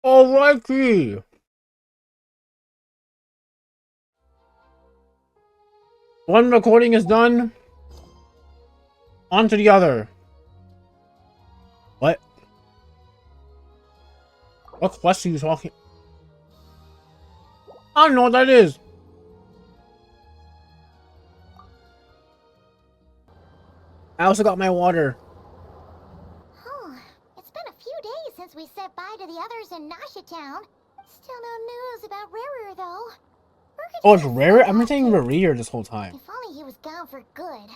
Alrighty. One recording is done. On to the other. What? What quest are you talking? I don't know what that is. I also got my water. It's been a few days since we said bye to the others in Nasha Town. Still no news about RERIR though. Oh, it's RERIR? I've been saying RERIR this whole time. If only he was gone for good.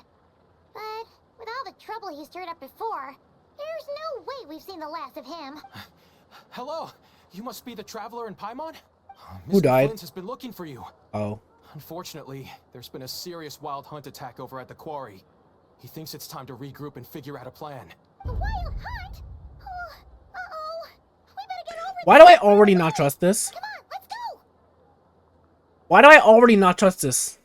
But with all the trouble he stirred up before, there's no way we've seen the last of him. Hello, you must be the traveler in Paimon? Who died? Flint has been looking for you. Oh. Unfortunately, there's been a serious wild hunt attack over at the quarry. He thinks it's time to regroup and figure out a plan. A wild hunt? Oh, uh-oh. We better get over Why do I already not trust this? Come on, let's go! Why do I already not trust this?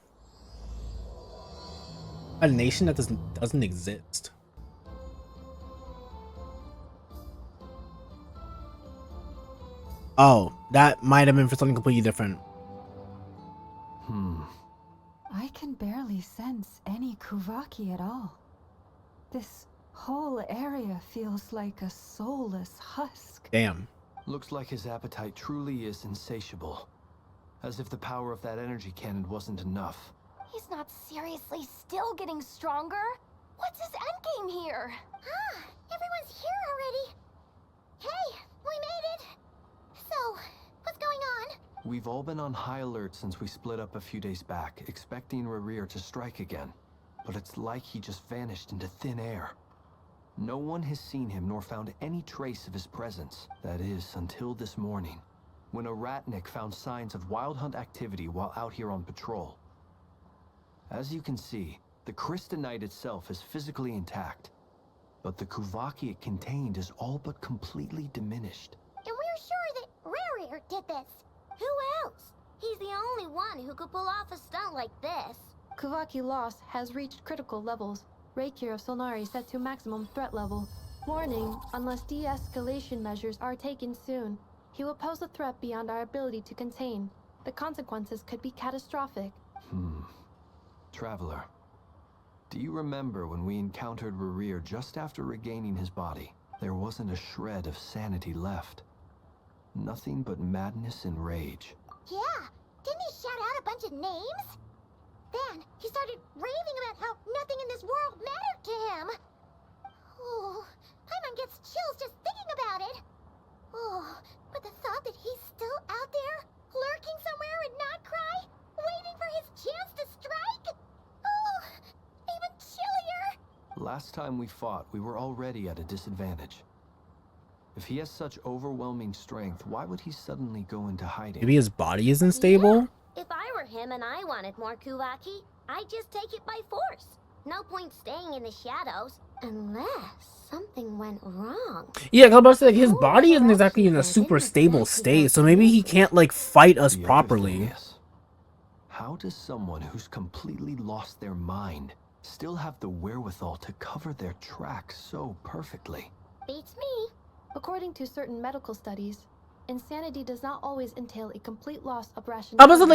A nation that doesn't exist. Oh, that might have been for something completely different. I can barely sense any Kuvaki at all. This whole area feels like a soulless husk. Damn. Looks like his appetite truly is insatiable. As if the power of that energy cannon wasn't enough. He's not seriously still getting stronger? What's his endgame here? Ah, everyone's here already. Hey, we made it. So, what's going on? We've all been on high alert since we split up a few days back, expecting RERIR to strike again. But it's like he just vanished into thin air. No one has seen him nor found any trace of his presence. That is, until this morning, when a ratnik found signs of wild hunt activity while out here on patrol. As you can see, the Crystonite itself is physically intact, but the Kuvaki it contained is all but completely diminished. And we're sure that RERIR did this. Who else? He's the only one who could pull off a stunt like this. Kuvaki loss has reached critical levels. RERIR of Solnari set to maximum threat level. Warning, unless de-escalation measures are taken soon, he will pose a threat beyond our ability to contain. The consequences could be catastrophic. Traveler, do you remember when we encountered RERIR just after regaining his body? There wasn't a shred of sanity left. Nothing but madness and rage. Yeah, didn't he shout out a bunch of names? Then he started raving about how nothing in this world mattered to him. Oh, Paimon gets chills just thinking about it. Oh, but the thought that he's still out there, lurking somewhere in KRAI, waiting for his chance to strike? Oh, even chillier. Last time we fought, we were already at a disadvantage. If he has such overwhelming strength, why would he suddenly go into hiding? Maybe his body isn't stable? Yeah. If I were him and I wanted more Kuvaki, I'd just take it by force. No point staying in the shadows, unless something went wrong. Yeah, I was about to say, like, his body isn't exactly in a super stable state, so maybe he can't, like, fight us The other properly. thing is, how does someone who's completely lost their mind still have the wherewithal to cover their tracks so perfectly? Beats me. According to certain medical studies, insanity does not always entail a complete loss of I rationality. was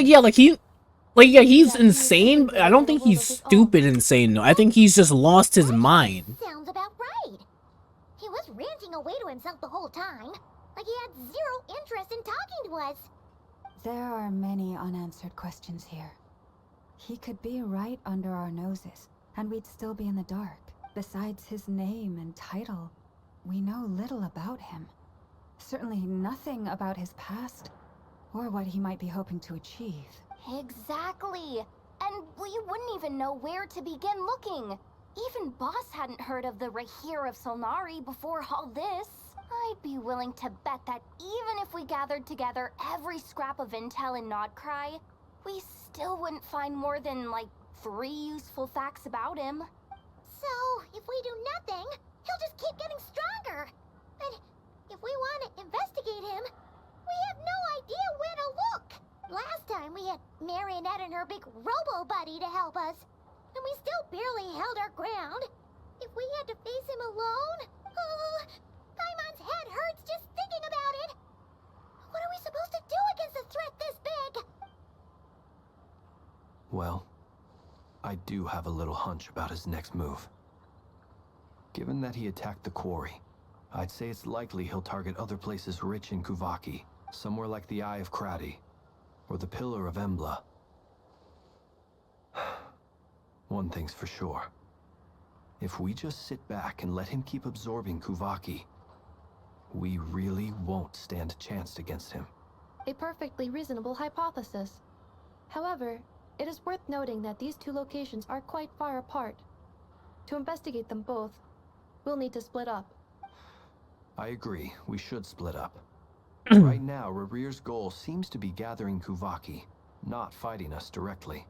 like, yeah, he's insane, but I don't think he's stupid insane, though. I think he's just lost his mind. Sounds about right. He was ranting away to himself the whole time, like he had zero interest in talking to us. There are many unanswered questions here. He could be right under our noses, and we'd still be in the dark. Besides his name and title, we know little about him. Certainly nothing about his past, or what he might be hoping to achieve. Exactly. And we wouldn't even know where to begin looking. Even Boss hadn't heard of the RERIR of Solnari before all this. I'd be willing to bet that even if we gathered together every scrap of intel in KRAI, we still wouldn't find more than, like, 3 useful facts about him. So, if we do nothing, he'll just keep getting stronger. And if we want to investigate him, we have no idea where to look. Last time we had Marionette and her big robo-buddy to help us, and we still barely held our ground. If we had to face him alone, oh, Paimon's head hurts just thinking about it. Well, I do have a little hunch about his next move. Given that he attacked the quarry, I'd say it's likely he'll target other places rich in Kuvaki, somewhere like the Eye of KRAI, or the Pillar of Embla. One thing's for sure. If we just sit back and let him keep absorbing Kuvaki, we really won't stand a chance against him. A perfectly reasonable hypothesis. However, it is worth noting that these two locations are quite far apart. To investigate them both, we'll need to split up. I agree, we should split up. Right now, RERIR's goal seems to be gathering Kuvaki, not fighting us directly.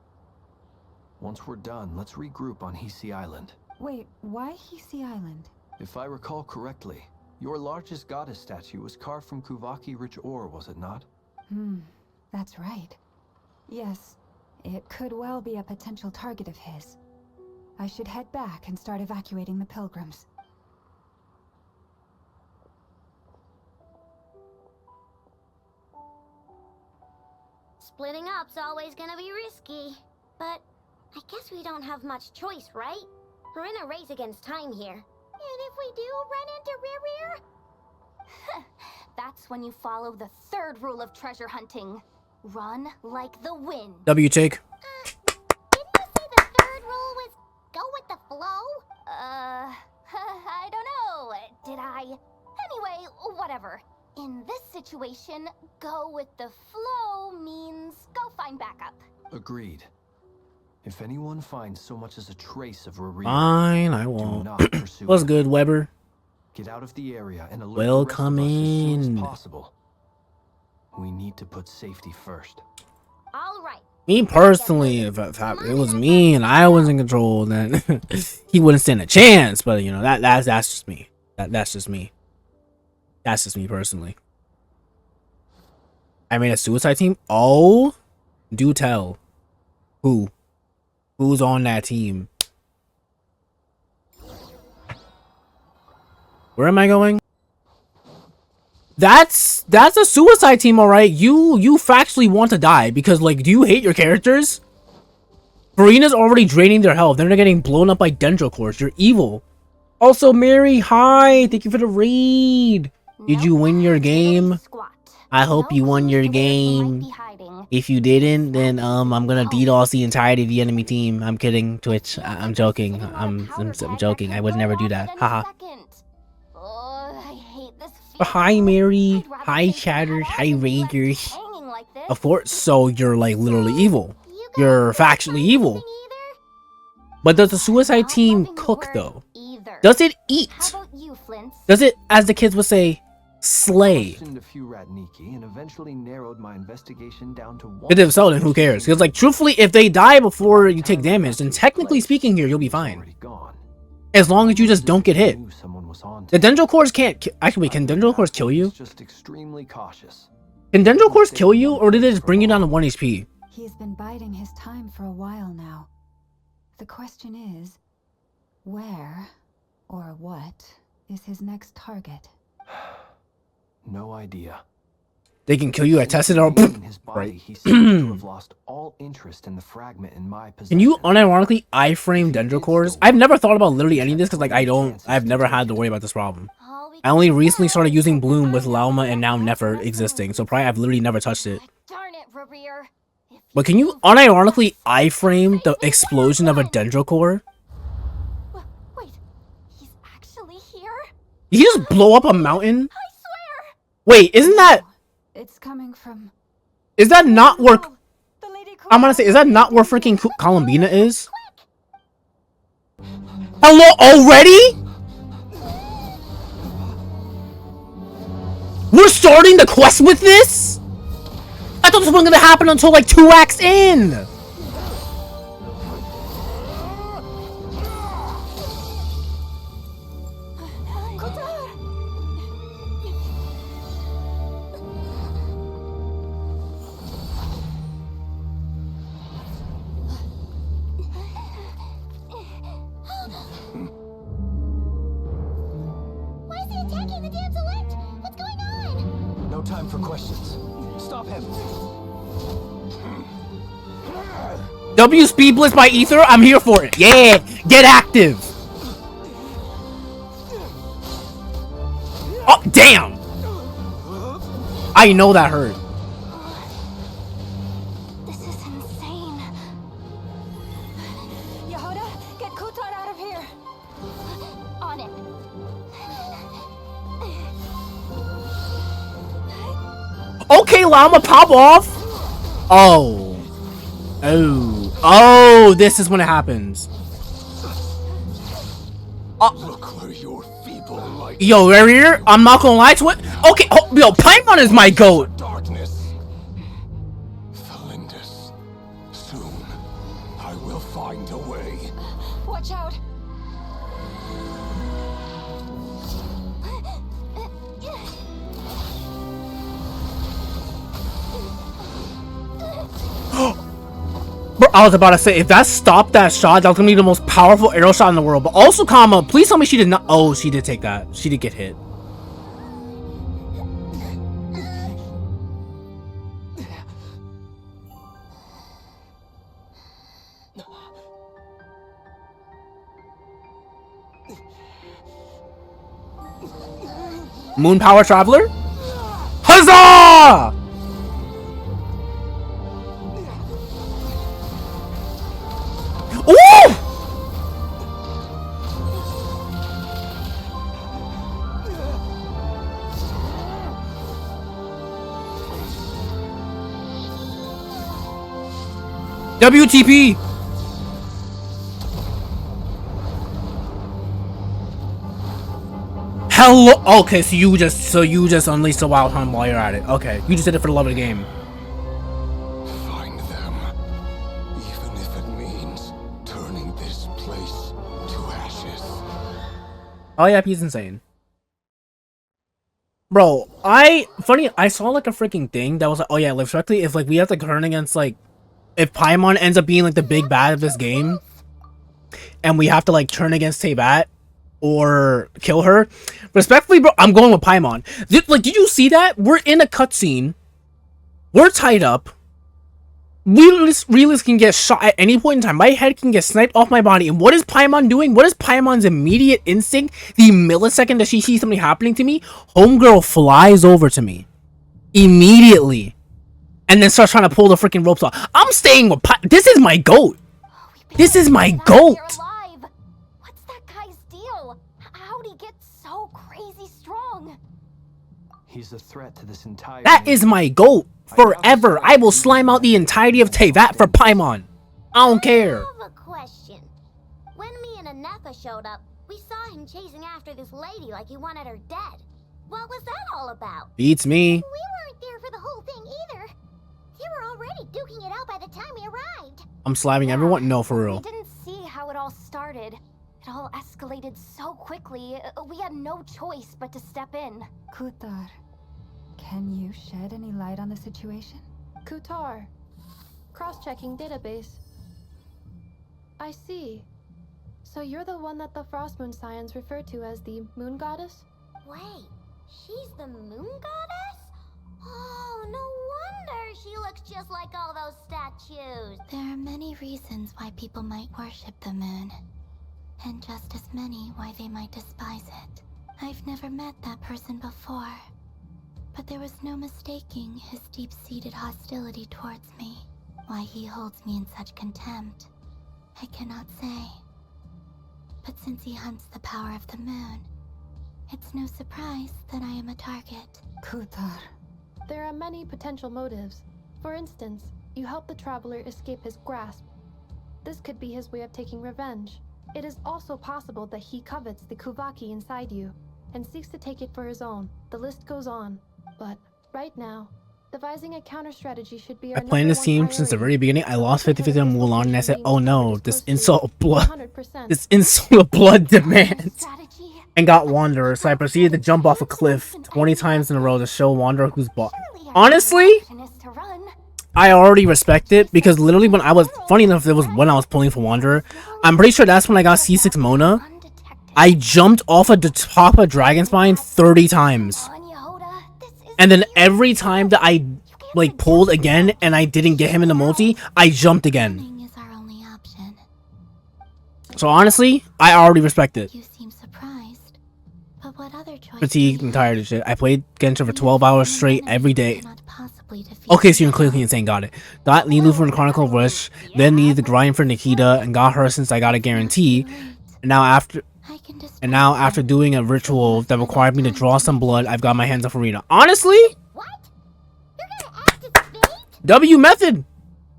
Once we're done, let's regroup on Hisi Island. Wait, why Hisi Island? If I recall correctly, your largest goddess statue was carved from Kuvaki-rich ore, was it not? That's right. Yes, it could well be a potential target of his. I should head back and start evacuating the pilgrims. Splitting up's always gonna be risky. But I guess we don't have much choice, right? We're in a race against time here. And if we do run into RERIR? That's when you follow the third rule of treasure hunting. Run like the wind. W take. Didn't you say the third rule was go with the flow? I don't know. Did I? Anyway, whatever. In this situation, go with the flow means go find backup. Agreed. If anyone finds so much as a trace of RERIR, Fine, I do won't. not pursue What's them. good, Weber? Get out of the area and alert Welcome the rest of us as soon in. as possible. We need to put safety first. All right. Me personally, if it was me and I was in control, then he wouldn't stand a chance. But you know that's just me. That's just me. That's just me personally. I made a suicide team. Oh, do tell. Who's on that team? Where am I going? That's a suicide team, all right. You factually want to die because, like, do you hate your characters? Farina's already draining their health. They're not getting blown up by dendrocores. You're evil. Also, Mary, hi. Thank you for the raid. Did you win your game? I hope you won your game. If you didn't, then I'm gonna DDoS the entirety of the enemy team. I'm kidding, Twitch. I'm joking. I'm joking. I would never do that. Haha. Hi, Mary. Hi, chatters. Hi, ragers. Of course. So you're like literally evil. You're factually evil. But does the suicide team cook though? Does it eat? Does it, as the kids would say, slay? Questioned a few Ratniki and eventually narrowed my investigation down to one. If they sell, then who cares? Because, like, truthfully, if they die before you take damage, then technically speaking here, you'll be fine. As long as you just don't get hit. The dendrocores can't actually, can dendrocores kill you? Just extremely cautious. Can dendrocores kill you, or did they just bring you down to 1 HP? He's been biding his time for a while now. The question is, where or what is his next target? No idea. They can kill you. I tested out. Right. He seems to have lost all interest in the fragment in my possession. Can you unironically iframe dendrocores? I've never thought about literally any of this because, like, I've never had to worry about this problem. I only recently started using Bloom with Lauma and now Nefer existing, so probably I've literally never touched it. Darn it, RERIR. But can you unironically iframe the explosion of a dendrocore? Wait, he's actually here? Did he just blow up a mountain? I swear! Wait, isn't that... It's coming from... Is that not where... The Lady I'm gonna say, is that not where freaking Columbina is? Hello, already? We're starting the quest with this? I thought this wasn't gonna happen until like 2 acts in. Why is he attacking the damn select? What's going on? No time for questions. Stop him. W speed blitz by Ether. I'm here for it. Yeah, get active. Oh damn! I know that hurt. This is insane. Yehuda, get Kutar out of here. On it. Okay, llama, pop off. Oh. Oh. Oh, this is when it happens. Look where your feeble light Yo, RERIR, I'm not gonna lie to it. Okay, oh, yo, Paimon is my goat. darkness. Felindus, soon I will find a way. Watch out. Bro, I was about to say, if that stopped that shot, that was gonna be the most powerful arrow shot in the world. But also, comma, please tell me she did not. Oh, she did take that. She did get hit. Moon Power Traveler? Huzzah! Ooh! WTP! Hello. Okay, so you just unleashed the wild hunt while you're at it. Okay, you just did it for the love of the game. Find them, even if it means turning this place to ashes. Oh yeah, he's insane. Bro, I saw like a freaking thing that was like, oh yeah, like especially if like we have to turn against like, if Paimon ends up being like the big bad of this game, and we have to like turn against Teyvat or kill her. Respectfully, bro, I'm going with Paimon. Like, did you see that? We're in a cutscene. We're tied up. Relis can get shot at any point in time. My head can get sniped off my body. And what is Paimon doing? What is Paimon's immediate instinct? The millisecond that she sees something happening to me, homegirl flies over to me. Immediately. And then starts trying to pull the freaking ropes off. I'm staying with This is my goat. This is my goat. What's that guy's deal? How'd he get so crazy strong? He's a threat to this entire... That is my goat. Forever. I will slime out the entirety of Teyvat for Paimon. I don't care. I have a question. When me and Anefa showed up, we saw him chasing after this lady like he wanted her dead. What was that all about? Beats me. We weren't there for the whole thing either. You were already duking it out by the time we arrived. I'm slamming everyone? No, for We real. didn't see how it all started. It all escalated so quickly, we had no choice but to step in. Kutar, can you shed any light on the situation? Kutar. Cross-checking database. I see. So you're the one that the Frost Moon Scions refer to as the Moon Goddess? Wait, she's the moon goddess? Oh, no wonder she looks just like all those statues. There are many reasons why people might worship the moon. And just as many why they might despise it. I've never met that person before. But there was no mistaking his deep-seated hostility towards me. Why he holds me in such contempt, I cannot say. But since he hunts the power of the moon, it's no surprise that I am a target. Kutar. There are many potential motives. For instance, you help the traveler escape his grasp. This could be his way of taking revenge. It is also possible that he covets the Kuvaki inside you, and seeks to take it for his own. The list goes on. But right now, devising a counter-strategy should be our I played this team since the very beginning. I lost 50-50 on Mulan and I said, oh no, this insult of blood. 100%. This insult of blood demands. And got Wanderer, so I proceeded to jump off a cliff 20 times in a row to show Wanderer who's boss. Honestly, I already respect it because literally when I was, funny enough, it was when I was pulling for Wanderer. I'm pretty sure that's when I got C6 Mona. I jumped off of the top of Dragon Spine 30 times. And then every time that I like pulled again and I didn't get him in the multi, I jumped again. So honestly, I already respect it. You seem surprised. But what other choice? Fatigued and tired of shit. I played Genshin for 12 hours straight every day. Cannot possibly defeat Okay, so you're clearly insane. Got it. Got Nilu from the Chronicle of Rush, then needed the grind for Nikita, and got her since I got a guarantee. And now after doing a ritual that required me to draw some blood, I've got my hands off Arena. Honestly, What? You're gonna act as fate? W method.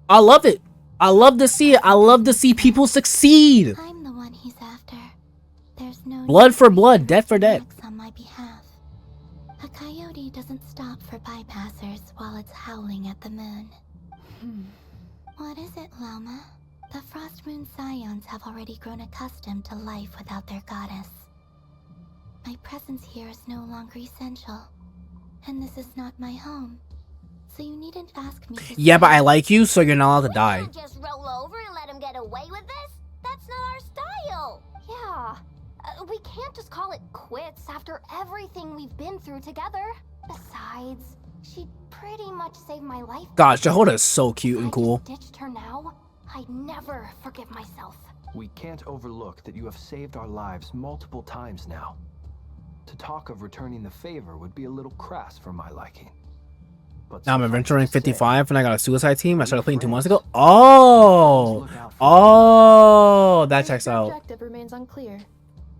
I love it. I love to see it. I love to see people succeed. I'm the one he's after. There's no Blood for blood, death for death. on my behalf. A coyote doesn't stop for bypassers while it's howling at the moon. What is it, Loma? The Frost Moon Scions have already grown accustomed to life without their goddess. My presence here is no longer essential, and this is not my home. So you needn't ask me to Yeah, but stay. I like you, so you're not allowed to die. Don't just roll over and let him get away with this. That's not our style. Yeah, we can't just call it quits after everything we've been through together. Besides, she pretty much saved my life. Gosh, Jehoda is so cute If and I cool. just ditched her now, I'd never forgive myself. We can't overlook that you have saved our lives multiple times now. To talk of returning the favor would be a little crass for my liking. But Now I'm suffice adventuring to say, 55 and I got a suicide team. I started playing 2 months ago. Oh, that checks Your out. objective remains unclear.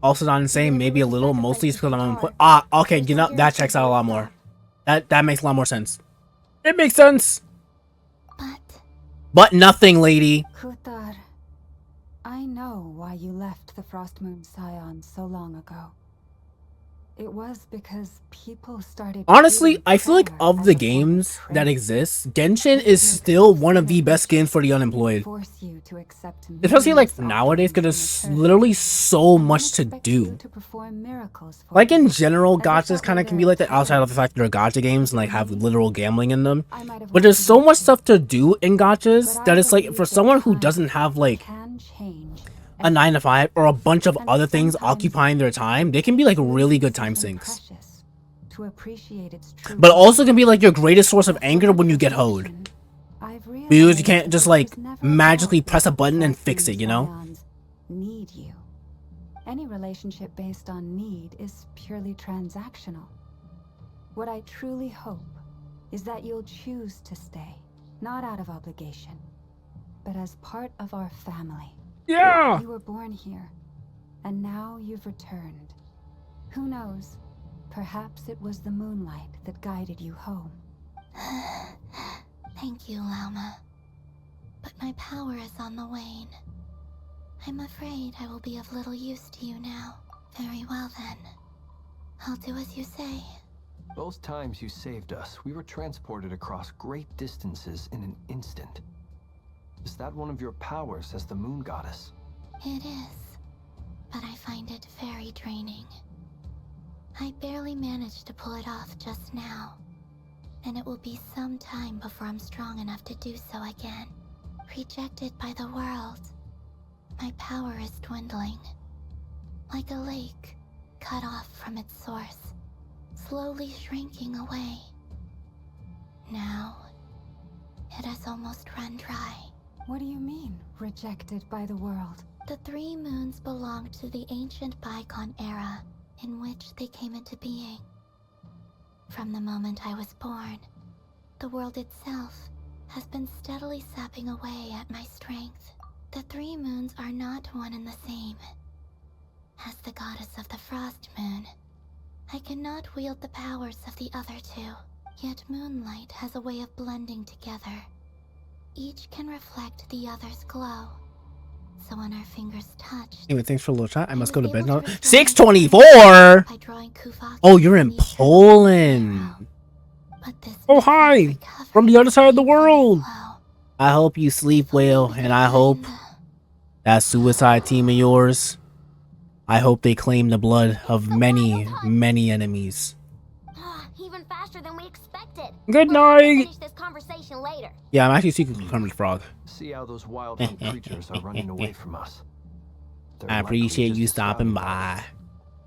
Also not insane, maybe a little. Mostly it's because I'm okay. You know that checks out a lot more. That makes a lot more sense. It makes sense. But nothing, lady. Kutar, I know why you left the Frost Moon Scions so long ago. It was because people started. Honestly, treating I feel like power of as the a form games of that trade. exist, Genshin is still one of the best games for the unemployed. Force you to accept Especially like millions nowadays, offerings because in there's return. literally so And much to expect you do. to perform miracles for Like in them. general, As if gachas that kind were of can be their like that outside of the entitlement. fact they're gacha games and like have literal gambling in them. I might have But there's listened so to much you, stuff to do in gachas but that I it's like believe for that someone who time doesn't have like can change a 9 to 5 or a bunch of And other things sometimes occupying their time, they can be like really good time something sinks. precious to appreciate its true But value. also can be like your greatest source of anger when you get hoed. I've Because you realized can't that just it like was never magically about press a the button and Frost fix Moon it, you know? Scions need you. Any relationship based on need is purely transactional. What I truly hope is that you'll choose to stay, not out of obligation, but as part of our family. Yeah! You were born here, and now you've returned. Who knows? Perhaps it was the moonlight that guided you home. Thank you, Lama. But my power is on the wane. I'm afraid I will be of little use to you now. Very well then. I'll do as you say. Both times you saved us, we were transported across great distances in an instant. Is that one of your powers as the moon goddess? It is, but I find it very draining. I barely managed to pull it off just now, and it will be some time before I'm strong enough to do so again. Rejected by the world, my power is dwindling. Like a lake cut off from its source, slowly shrinking away. Now, it has almost run dry. What do you mean, rejected by the world? The 3 moons belong to the ancient bygone era in which they came into being. From the moment I was born, the world itself has been steadily sapping away at my strength. The 3 moons are not one and the same. As the goddess of the Frost Moon, I cannot wield the powers of the other 2, yet moonlight has a way of blending together. Each can reflect the other's glow. So when our fingers touch, Anyway, thanks for a little chat. I must go to bed able now. to restore 6:24. by drawing Kuvaki Oh, you're in from the eternal Poland. arrow. But this Oh, makes hi. recovery From the other side of the painful and world. slow. I hope you sleep If only well, we and could I hope find that suicide team of yours, I hope they claim the blood of many, many enemies. Even faster than we expected. Good We'll have to night. finish this conversation later. Yeah, I'm actually secretly Kermit the Frog. See how those wild hunt creatures are running away from us. They're I likely appreciate just you a stopping scouting by. party,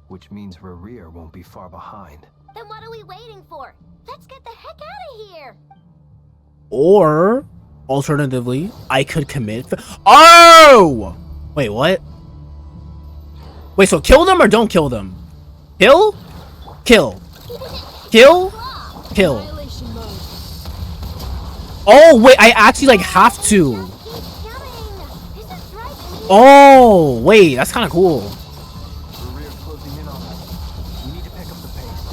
which means RERIR won't be far behind. Then what are we waiting for? Let's get the heck out of here. Or, alternatively, I could commit. Oh! Wait, what? Wait, so kill them or don't kill them? Kill? Kill. Kill? Kill. Annihilation mode. Oh, wait, I actually, like, have to. Keep coming. This is right. Oh, wait, that's kind of cool. RERIR's closing in on us. We need to pick up the pace.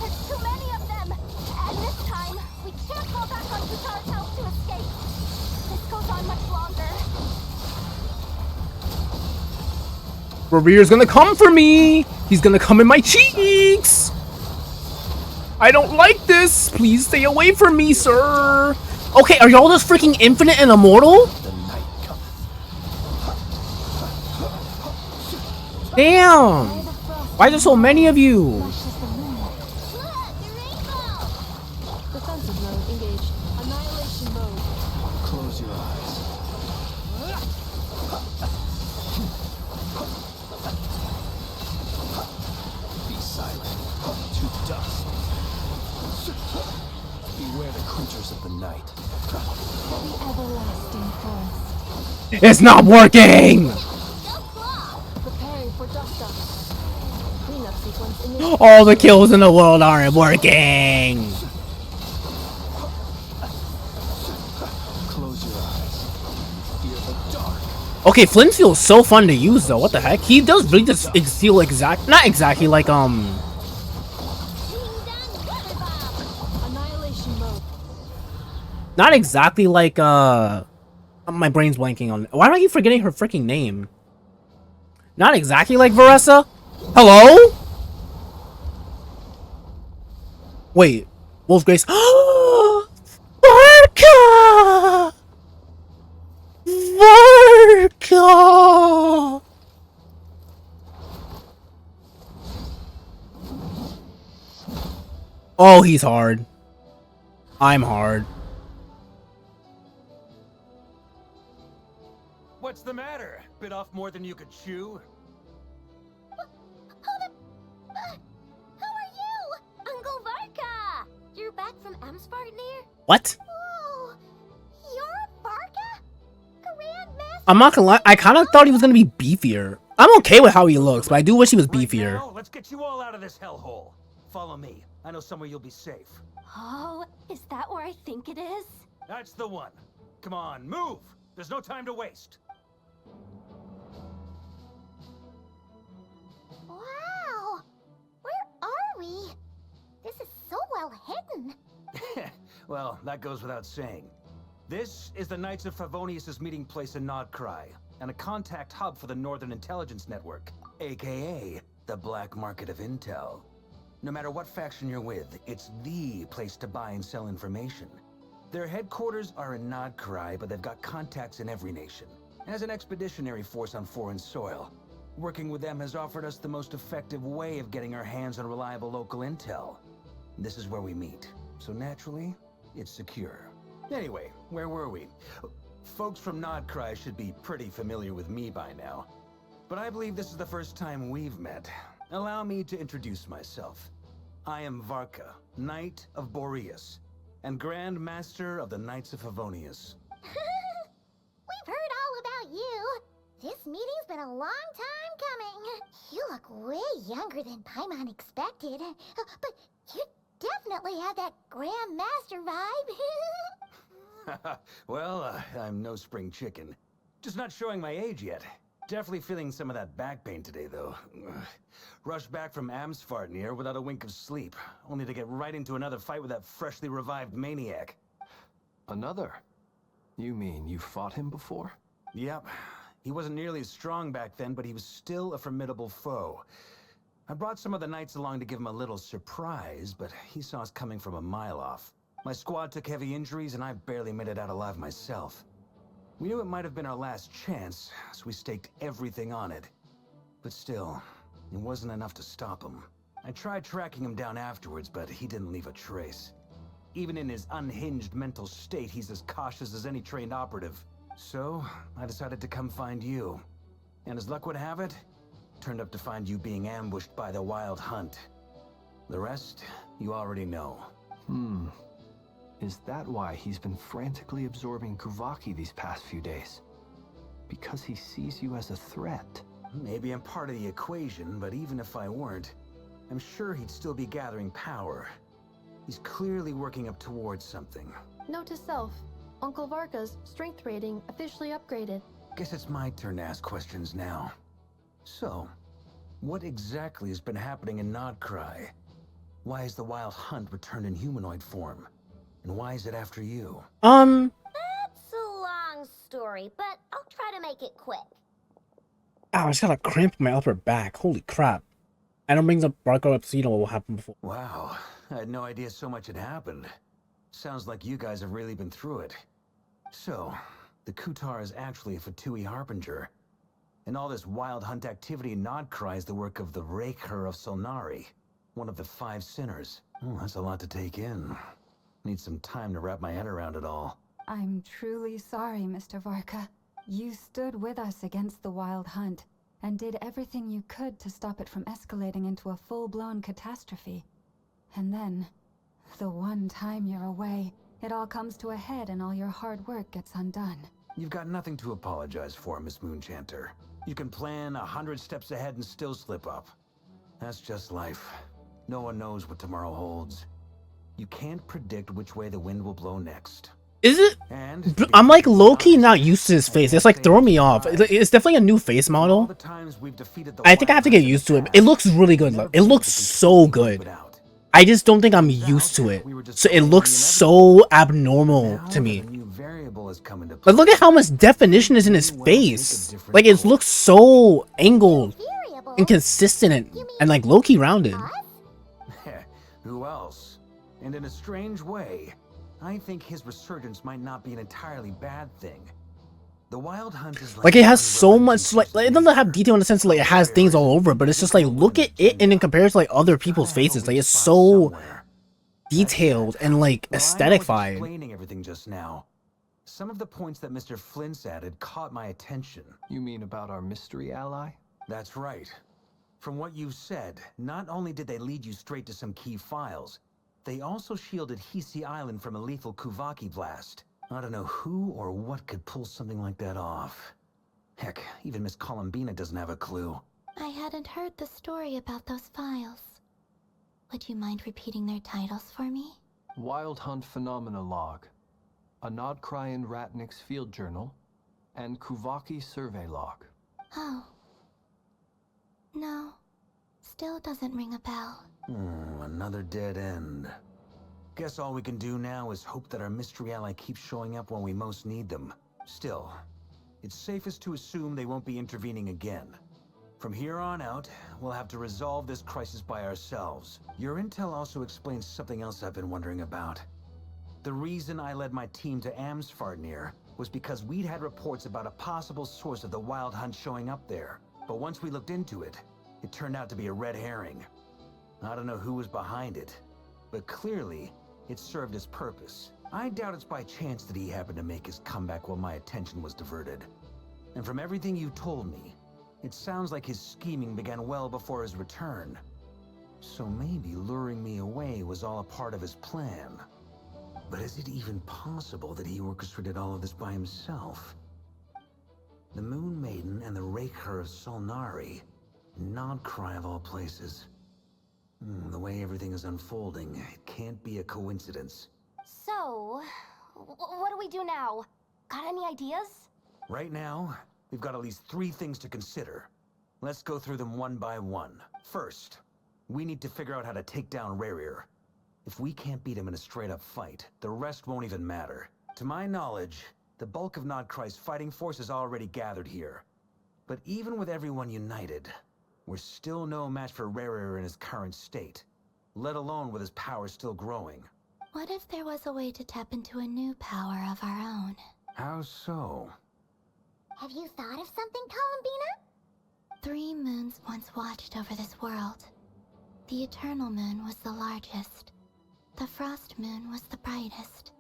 There's too many of them! And this time, we can't fall back on Kutar's help to escape. This goes on much longer. RERIR's gonna come for me. He's gonna come in my cheeks. I don't like this. Please stay away from me, sir. Okay, are y'all just freaking infinite and immortal? The night cometh. Damn. Why are there so many of you? Defensive mode engaged. Annihilation mode. Close your eyes. Be silent. To dust. Beware the creatures of the night. The everlasting forest. It's not working. Preparing for dust up. Cleanup sequence initiated. All the kills in the world aren't working. Close your eyes. Fear the dark. Okay, Flint feels so fun to use though. What the heck? He does really just feel not exactly like Annihilation mode. not exactly like my brain's blanking on. Why do I keep forgetting her freaking name? Not exactly like Veressa. Hello? Wait, Wolf Grace. Varka! Varka! Oh, he's hard. I'm hard. What's the matter? Bit off more than you could chew? Hold up. Who are you? Uncle Varka. You're back from Amspartnir? What? Whoa. You're Varka? Grandmaster? I'm not gonna lie, I kind of thought he was gonna be beefier. I'm okay with how he looks, but I do wish he was Right beefier. now, let's get you all out of this hellhole. Follow me. I know somewhere you'll be safe. Oh, is that where I think it is? That's the one. Come on, move. There's no time to waste. Wow. Where are we? This is so well hidden. Well, that goes without saying. This is the Knights of Favonius' meeting place in KRAI, and a contact hub for the Northern Intelligence Network, aka the Black Market of Intel. No matter what faction you're with, it's the place to buy and sell information. Their headquarters are in KRAI, but they've got contacts in every nation. As an expeditionary force on foreign soil, working with them has offered us the most effective way of getting our hands on reliable local intel. This is where we meet, so naturally, it's secure. Anyway, where were we? Folks from KRAI should be pretty familiar with me by now. But I believe this is the first time we've met. Allow me to introduce myself. I am Varka, Knight of Boreas, and Grand Master of the Knights of Favonius. We've heard all about you. This meeting's been a long time coming. You look way younger than Paimon expected. But you definitely have that Grand Master vibe. Well, I'm no spring chicken. Just not showing my age yet. Definitely feeling some of that back pain today, though. Rushed back from Amsfartnir without a wink of sleep, only to get right into another fight with that freshly revived maniac. Another? You mean you fought him before? Yep. He wasn't nearly as strong back then, but he was still a formidable foe. I brought some of the knights along to give him a little surprise, but he saw us coming from a mile off. My squad took heavy injuries, and I barely made it out alive myself. We knew it might have been our last chance, so we staked everything on it. But still, it wasn't enough to stop him. I tried tracking him down afterwards, but he didn't leave a trace. Even in his unhinged mental state, he's as cautious as any trained operative. So, I decided to come find you. And as luck would have it, turned up to find you being ambushed by the Wild Hunt. The rest, you already know. Is that why he's been frantically absorbing Kuvaki these past few days? Because he sees you as a threat. Maybe I'm part of the equation, but even if I weren't, I'm sure he'd still be gathering power. He's clearly working up towards something. Note to self, Uncle Varka's strength rating officially upgraded. Guess it's my turn to ask questions now. So, what exactly has been happening in KRAI? Why has the Wild Hunt returned in humanoid form? And why is it after you? That's a long story, but I'll try to make it quick. Ow, I just got a cramp in my upper back. Holy crap. And it brings up Barco up so you know what will happen before. Wow, I had no idea so much had happened. Sounds like you guys have really been through it. So, the Kutar is actually a Fatui Harbinger. And all this Wild Hunt activity in KRAI is the work of the RERIR of Solnari, one of the 5 sinners. Oh, that's a lot to take in. Need some time to wrap my head around it all. I'm truly sorry, Mr. Varka. You stood with us against the Wild Hunt, and did everything you could to stop it from escalating into a full-blown catastrophe. And then, the one time you're away, it all comes to a head and all your hard work gets undone. You've got nothing to apologize for, Miss Moonchanter. You can plan 100 steps ahead and still slip up. That's just life. No one knows what tomorrow holds. You can't predict which way the wind will blow next. Is it? And I'm like low-key not used to his face. It's like throwing me off. It's definitely a new face model. I think I have to get used to it. It looks really good. It looks so good. I just don't think I'm used to it. So it looks so abnormal to me. But look at how much definition is in his face. Like it looks so angled and consistent and like low-key rounded. Who else? And in a strange way, I think his resurgence might not be an entirely bad thing. The Wild Hunt is like it has so much like it doesn't have detail in the sense of, like it has things all over, but it's just like look at it and then compare it to like other people's faces. Like it's so detailed and like aesthetified. Explaining everything just now. Some of the points that Mr. Flint's added caught my attention. You mean about our mystery ally? That's right. From what you said, not only did they lead you straight to some key files, they also shielded Hisi Island from a lethal Kuvaki blast. I don't know who or what could pull something like that off. Heck, even Miss Columbina doesn't have a clue. I hadn't heard the story about those files. Would you mind repeating their titles for me? Wild Hunt Phenomena Log, a Nodkryan Ratnik's Field Journal, and Kuvaki Survey Log. Oh. No. Still doesn't ring a bell. Another dead end. Guess all we can do now is hope that our mystery ally keeps showing up when we most need them. Still, it's safest to assume they won't be intervening again. From here on out, we'll have to resolve this crisis by ourselves. Your intel also explains something else I've been wondering about. The reason I led my team to Amsfarnir was because we'd had reports about a possible source of the Wild Hunt showing up there. But once we looked into it, it turned out to be a red herring. I don't know who was behind it, but clearly, it served its purpose. I doubt it's by chance that he happened to make his comeback while my attention was diverted. And from everything you told me, it sounds like his scheming began well before his return. So maybe luring me away was all a part of his plan. But is it even possible that he orchestrated all of this by himself? The Moon Maiden and the RERIR of Solnari, KRAI of all places. The way everything is unfolding, it can't be a coincidence. So, what do we do now? Got any ideas? Right now, we've got at least 3 things to consider. Let's go through them one by one. First, we need to figure out how to take down RERIR. If we can't beat him in a straight-up fight, the rest won't even matter. To my knowledge, the bulk of KRAI's fighting force is already gathered here. But even with everyone united, we're still no match for RERIR in his current state, let alone with his power still growing. What if there was a way to tap into a new power of our own? How so? Have you thought of something, Columbina? 3 moons once watched over this world. The Eternal Moon was the largest. The Frost Moon was the brightest.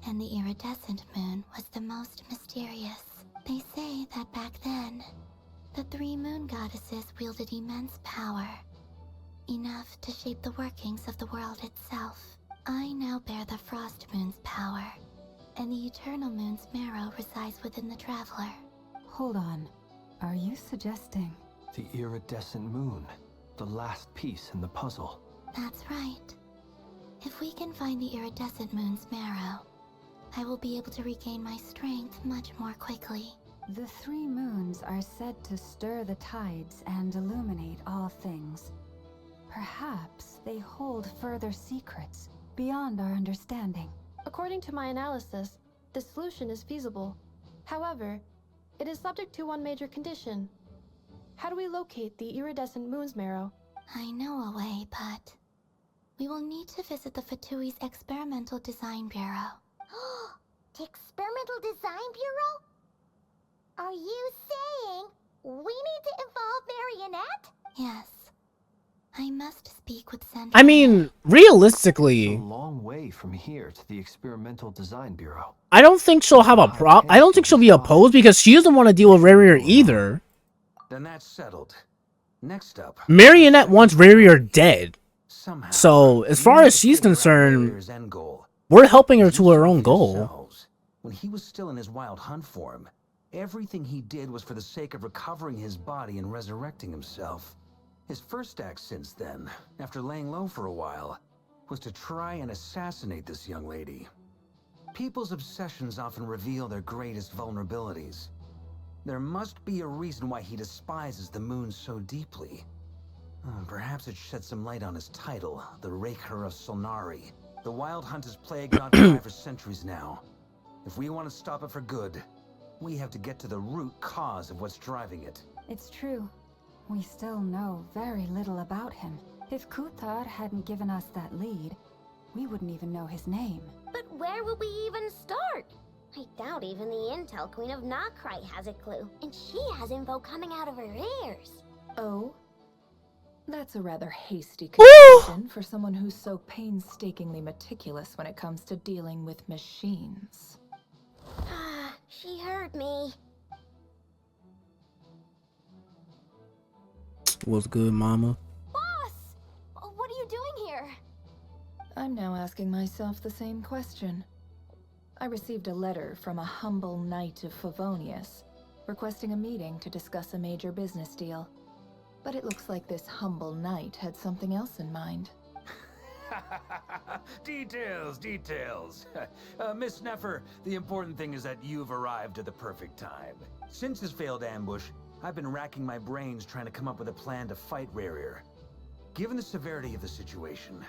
And the Iridescent Moon was the most mysterious. They say that back then, the 3 moon goddesses wielded immense power. Enough to shape the workings of the world itself. I now bear the Frost Moon's power, and the Eternal Moon's marrow resides within the Traveler. Hold on. Are you suggesting? The iridescent moon. The last piece in the puzzle. That's right. If we can find the iridescent moon's marrow, I will be able to regain my strength much more quickly. The 3 moons are said to stir the tides and illuminate all things. Perhaps they hold further secrets beyond our understanding. According to my analysis, this solution is feasible. However, it is subject to one major condition. How do we locate the iridescent moon's marrow? I know a way, but we will need to visit the Fatui's Experimental Design Bureau. The Experimental Design Bureau? Are you saying we need to involve Marionette? Yes. I must speak with Central. I mean, realistically, A long way from here to the Experimental Design Bureau. I don't think she'll have a I don't think she'll be opposed because she doesn't want to deal with RERIR either. Then that's settled. Next up, Marionette wants RERIR dead. somehow, So, as far we need as to she's figure out concerned, RERIR's end goal. we're helping her You to her saw own for goal. yourselves. When he was still in his wild hunt form, everything he did was for the sake of recovering his body and resurrecting himself. His first act since then, after laying low for a while, was to try and assassinate this young lady. People's obsessions often reveal their greatest vulnerabilities. There must be a reason why he despises the moon so deeply. Perhaps it sheds some light on his title, the RERIR of Solnari. The Wild Hunt has plagued Notcry for centuries now. If we want to stop it for good, we have to get to the root cause of what's driving it. It's true. We still know very little about him. If Kuthar hadn't given us that lead, we wouldn't even know his name. But where would we even start? I doubt even the Intel Queen of Notcry has a clue. And she has info coming out of her ears. Oh? That's a rather hasty Ooh! conclusion for someone who's so painstakingly meticulous when it comes to dealing with machines. She heard me. What's good, mama? Boss! What are you doing here? I'm now asking myself the same question. I received a letter from a humble knight of Favonius, requesting a meeting to discuss a major business deal. But it looks like this humble knight had something else in mind. Details. Miss Neffer, the important thing is that you've arrived at the perfect time. Since his failed ambush, I've been racking my brains trying to come up with a plan to fight RERIR. Given the severity of the situation,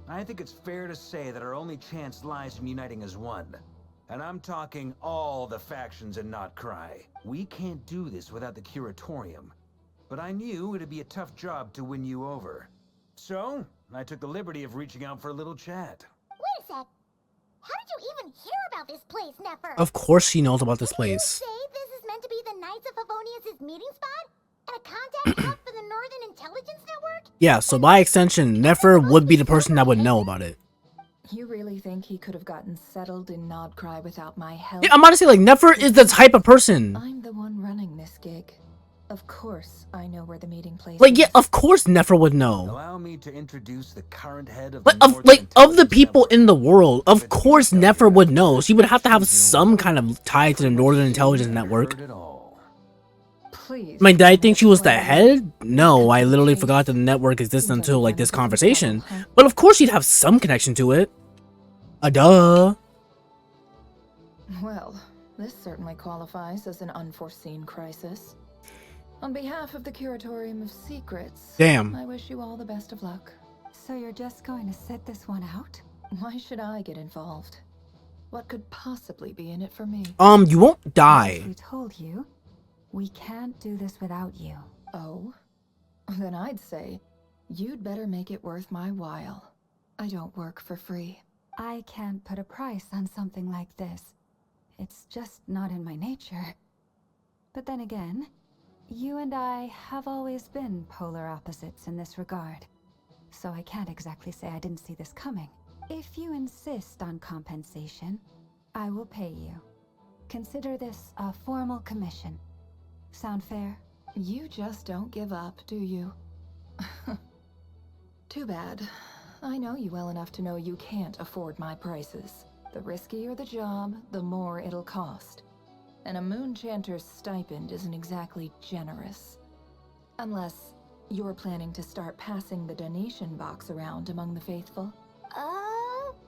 I think it's fair to say that our only chance lies in uniting as one. And I'm talking all the factions in Notcry. We can't do this without the Curatorium. But I knew it'd be a tough job to win you over. So, I took the liberty of reaching out for a little chat. Wait a sec. How did you even hear about this place, Neffer? Of course she knows about this Did you place. say this is meant to be the Knights of Favonius' meeting spot? And a contact hub for the Northern Intelligence Network? Yeah, so by extension, Neffer would be the person that would know about it. You really think he could have gotten settled in Notcry without my help? Yeah, I'm honestly like, Neffer is the type of person. I'm the one running this gig. Of course, I know where the meeting place Like, yeah, is. of course Neffer would know. Allow me to introduce the current head of Like, the Northern of the Intelligence people Network. in the world, of course Neffer would know. She would have to have some kind of tie to the Northern Intelligence Network. Heard it all. Please. Like, did I think she was the explain. head? No, I literally forgot that the network existed until, like, this conversation. But of course she'd have some connection to it. Duh. Well, this certainly qualifies as an unforeseen crisis. On behalf of the Curatorium of Secrets, Damn. I wish you all the best of luck. So you're just going to sit this one out? Why should I get involved? What could possibly be in it for me? You won't As die. we told you, we can't do this without you. Oh? Then I'd say, you'd better make it worth my while. I don't work for free. I can't put a price on something like this. It's just not in my nature. But then again, you and I have always been polar opposites in this regard. So I can't exactly say I didn't see this coming. If you insist on compensation, I will pay you. Consider this a formal commission. Sound fair? You just don't give up, do you? Too bad. I know you well enough to know you can't afford my prices. The riskier the job, the more it'll cost. and a moon chanter's stipend isn't exactly generous. Unless you're planning to start passing the donation box around among the faithful.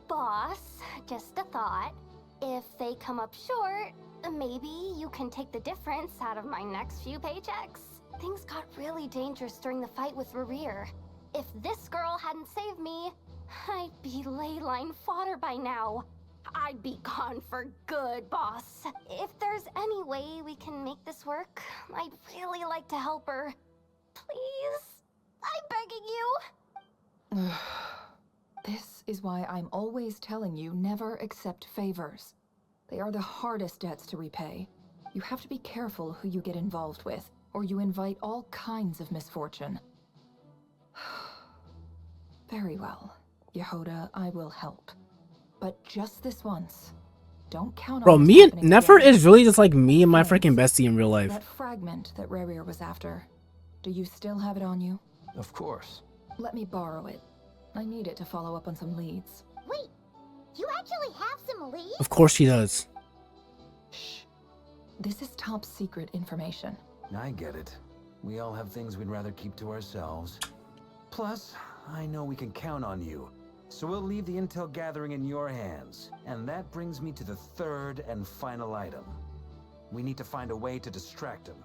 Boss, just a thought. If they come up short, maybe you can take the difference out of my next few paychecks. Things got really dangerous during the fight with RERIR. If this girl hadn't saved me, I'd be ley line fodder by now. I'd be gone for good, boss. If there's any way we can make this work, I'd really like to help her. Please? I'm begging you. This is why I'm always telling you never accept favors. They are the hardest debts to repay. You have to be careful who you get involved with, or you invite all kinds of misfortune. Very well, Yehoda, I will help. But just this once. Don't count on Bro, this me and happening Nefer again. is really just like me and my freaking bestie in real life. That fragment that RERIR was after. Do you still have it on you? Of course. Let me borrow it. I need it to follow up on some leads. Wait, you actually have some leads? Of course she does. Shh. This is top secret information. I get it. We all have things we'd rather keep to ourselves. Plus, I know we can count on you. So we'll leave the intel gathering in your hands. And that brings me to the third and final item. We need to find a way to distract him.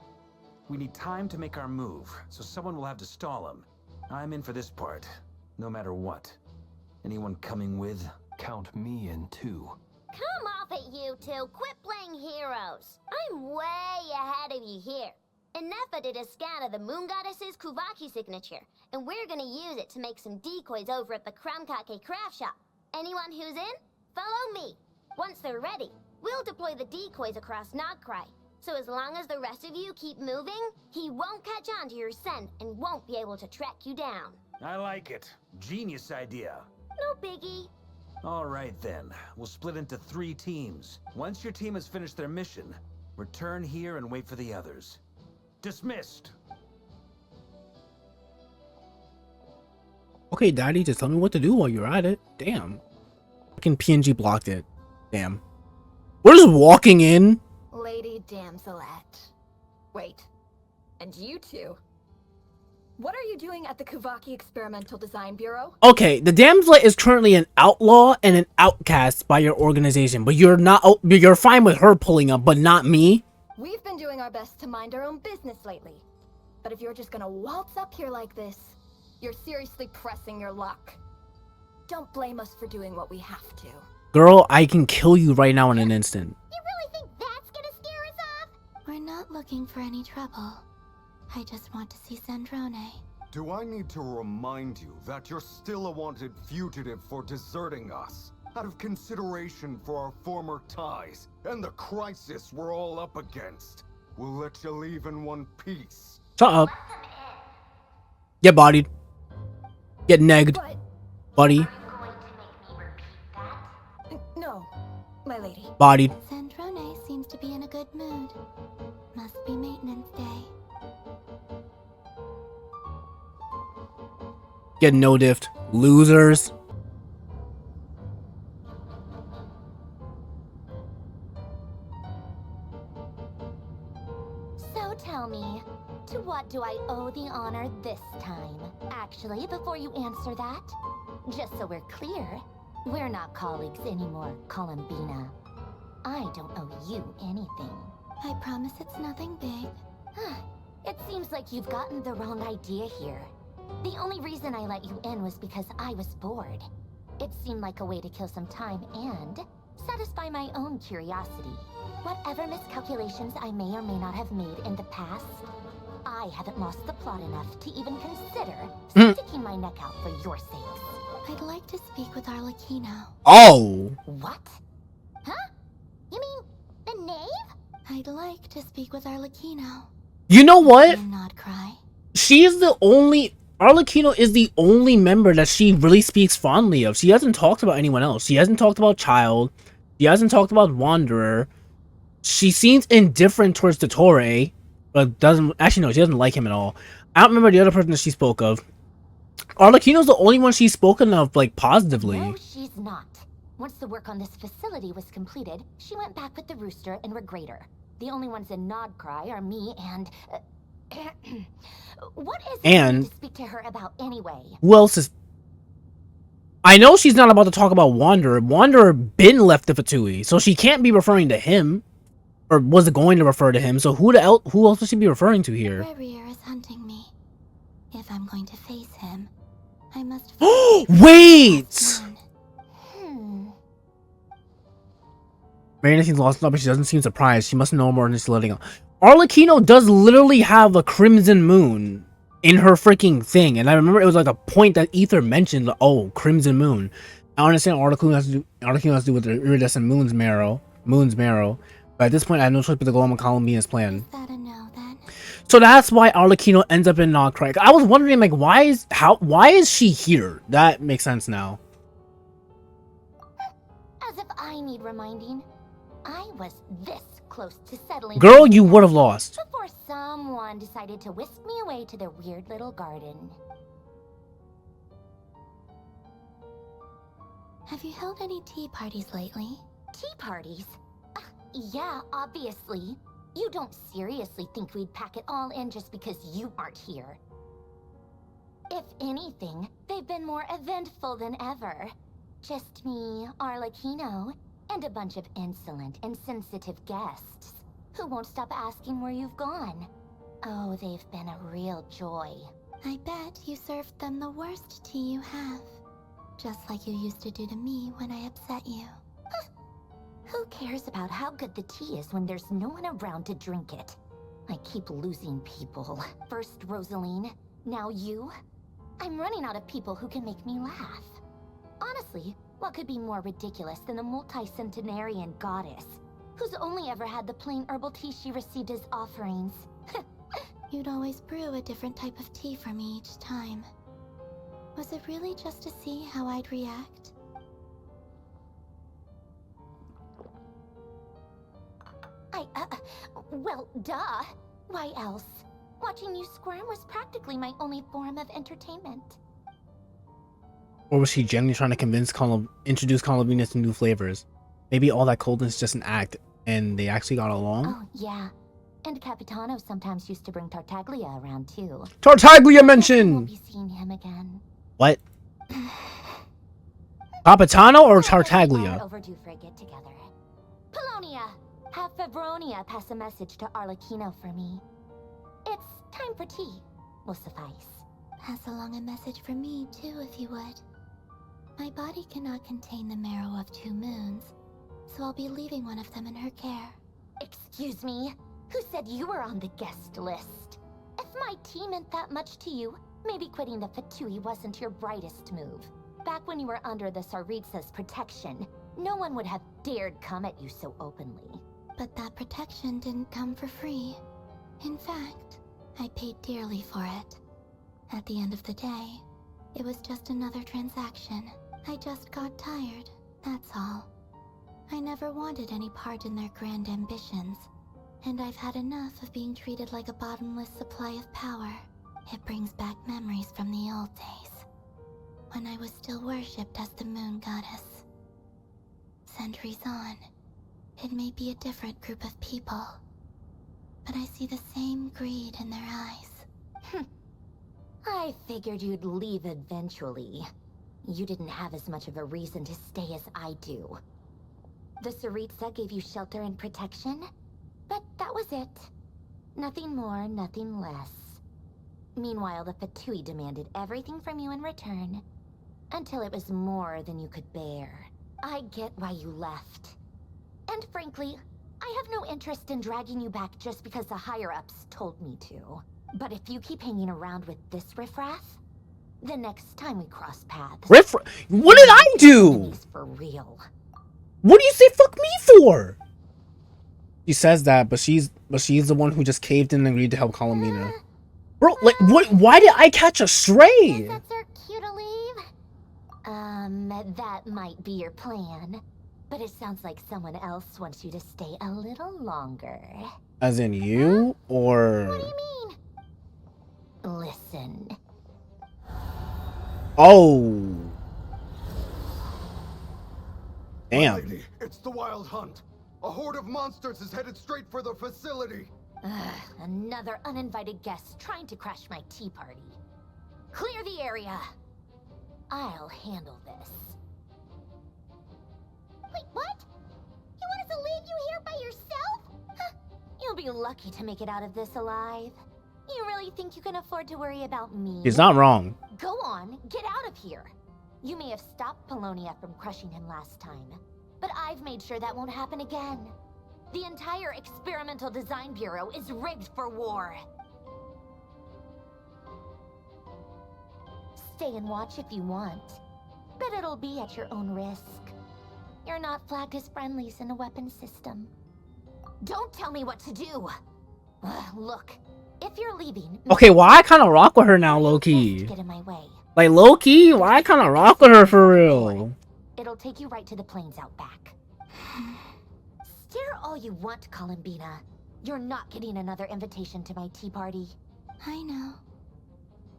We need time to make our move, so someone will have to stall him. I'm in for this part, no matter what. Anyone coming with? Count me in too. Come off it, you two. Quit playing heroes. I'm way ahead of you here. Nefa did a scan of the Moon Goddess's Kuvaki signature, and we're gonna use it to make some decoys over at the Kramkake craft shop. Anyone who's in, follow me. Once they're ready, we'll deploy the decoys across KRAI. So as long as the rest of you keep moving, he won't catch on to your scent and won't be able to track you down. I like it. Genius idea. No biggie. All right then, we'll split into 3 teams. Once your team has finished their mission, return here and wait for the others. Dismissed. Okay, daddy, just tell me what to do while you're at it. Damn. Fucking PNG blocked it. Damn. We're just walking in. Lady Damselette. Wait. And you two? What are you doing at the Kuvaki Experimental Design Bureau? Okay, the Damslet is currently an outlaw and an outcast by your organization, but you're fine with her pulling up, but not me. We've been doing our best to mind our own business lately. But if you're just gonna waltz up here like this, you're seriously pressing your luck. Don't blame us for doing what we have to. Girl, I can kill you right now in an instant. You really think that's gonna scare us off? We're not looking for any trouble. I just want to see Sandrone. Do I need to remind you that you're still a wanted fugitive for deserting us? Out of consideration for our former ties and the crisis we're all up against, we'll let you leave in one piece. Shut up. Get bodied. Get negged. But Buddy. no, my lady. Bodied. Sandrone seems to be in a good mood. Must be maintenance day. Get no diffed. Losers. So tell me, to what do I owe the honor this time? Actually, before you answer that, just so we're clear, we're not colleagues anymore, Columbina. I don't owe you anything. I promise it's nothing big. It seems like you've gotten the wrong idea here. The only reason I let you in was because I was bored. It seemed like a way to kill some time and satisfy my own curiosity. Whatever miscalculations I may or may not have made in the past, I haven't lost the plot enough to even consider sticking my neck out for your sakes. I'd like to speak with Arlecchino. Oh. What? Huh? You mean the knave? I'd like to speak with Arlecchino. You know what? Not cry. She is the only... Arlecchino is the only member that she really speaks fondly of. She hasn't talked about anyone else. She hasn't talked about Child. She hasn't talked about Wanderer. She seems indifferent towards Dottore, but doesn't... Actually, no, she doesn't like him at all. I don't remember the other person that she spoke of. Arlecchino's the only one she's spoken of, like, positively. No, she's not. Once the work on this facility was completed, she went back with the Rooster and Regrator. The only ones in KRAI are me and... what is And it to speak to her about anyway? who else is... I know she's not about to talk about Wanderer. Wanderer been left the Fatui, so she can't be referring to him. Or was going to refer to him, so who else would she be referring to here? RERIR is hunting me. If I'm going to face him, I must... Wait! Marina seems lost up, but she doesn't seem surprised. She must know more than she's letting on. Arlecchino does literally have a crimson moon in her freaking thing, and I remember it was like a point that Ether mentioned. Oh, crimson moon. I understand Arlecchino has to do with the iridescent moon's marrow, but at this point I had no choice but to go on Columbia's plan. Is that a no then? So that's why Arlecchino ends up in KRAI. I was wondering, like, why is she here? That makes sense now. As if I need reminding. I was this close to settling. Girl, you would have lost. Before someone decided to whisk me away to their weird little garden. Have you held any tea parties lately? Tea parties? Yeah, obviously. You don't seriously think we'd pack it all in just because you aren't here. If anything, they've been more eventful than ever. Just me, Arlecchino, and a bunch of insolent, insensitive guests who won't stop asking where you've gone. Oh, they've been a real joy. I bet you served them the worst tea you have. Just like you used to do to me when I upset you. Who cares about how good the tea is when there's no one around to drink it? I keep losing people. First Rosaline, now you. I'm running out of people who can make me laugh. Honestly, what could be more ridiculous than the multi-centenarian goddess, who's only ever had the plain herbal tea she received as offerings? You'd always brew a different type of tea for me each time. Was it really just to see how I'd react? Well, duh. Why else? Watching you squirm was practically my only form of entertainment. Or was she genuinely trying to introduce Columbina to new flavors? Maybe all that coldness is just an act, and they actually got along? Oh, yeah. And Capitano sometimes used to bring Tartaglia around, too. Tartaglia I mentioned! won't be seeing him again. What? Capitano or We are Tartaglia? overdue for a get-together. Polonia! Have Fevronia pass a message to Arlecchino for me. It's time for tea. Will suffice. Pass along a message for me, too, if you would. My body cannot contain the marrow of 2 moons, so I'll be leaving one of them in her care. Excuse me? Who said you were on the guest list? If my tea meant that much to you, maybe quitting the Fatui wasn't your brightest move. Back when you were under the Tsaritsa's protection, no one would have dared come at you so openly. But that protection didn't come for free. In fact, I paid dearly for it. At the end of the day, it was just another transaction. I just got tired, that's all. I never wanted any part in their grand ambitions, and I've had enough of being treated like a bottomless supply of power. It brings back memories from the old days, when I was still worshipped as the moon goddess. Centuries on, it may be a different group of people, but I see the same greed in their eyes. I figured you'd leave eventually. You didn't have as much of a reason to stay as I do. The Tsaritsa gave you shelter and protection, but that was it. Nothing more, nothing less. Meanwhile, the Fatui demanded everything from you in return, until it was more than you could bear. I get why you left. And frankly, I have no interest in dragging you back just because the higher-ups told me to. But if you keep hanging around with this riffraff, the next time we cross paths... What did I do? For real. What do you say fuck me for? She says that, but she's the one who just caved in and agreed to help Columbina. Bro, like, what? Why did I catch a stray? That's our cue to leave. That might be your plan. But it sounds like someone else wants you to stay a little longer. As in you, or... What do you mean? Listen. Oh. Damn. My lady, it's the Wild Hunt. A horde of monsters is headed straight for the facility. Ugh, another uninvited guest trying to crash my tea party. Clear the area. I'll handle this. Wait, what? You want us to leave you here by yourself? Huh. You'll be lucky to make it out of this alive. You really think you can afford to worry about me? He's not wrong. Go on, get out of here. You may have stopped Polonia from crushing him last time, but I've made sure that won't happen again. The entire Experimental Design Bureau is rigged for war. Stay and watch if you want, but it'll be at your own risk. You're not flagged as friendlies in the weapons system. Don't tell me what to do. Look, if you're leaving... Okay, why I kind of rock with her now, low-key? Get in my way. Like, low-key, why I kind of rock with her for real? It'll take you right to the plains out back. Stare all you want, Columbina. You're not getting another invitation to my tea party. I know.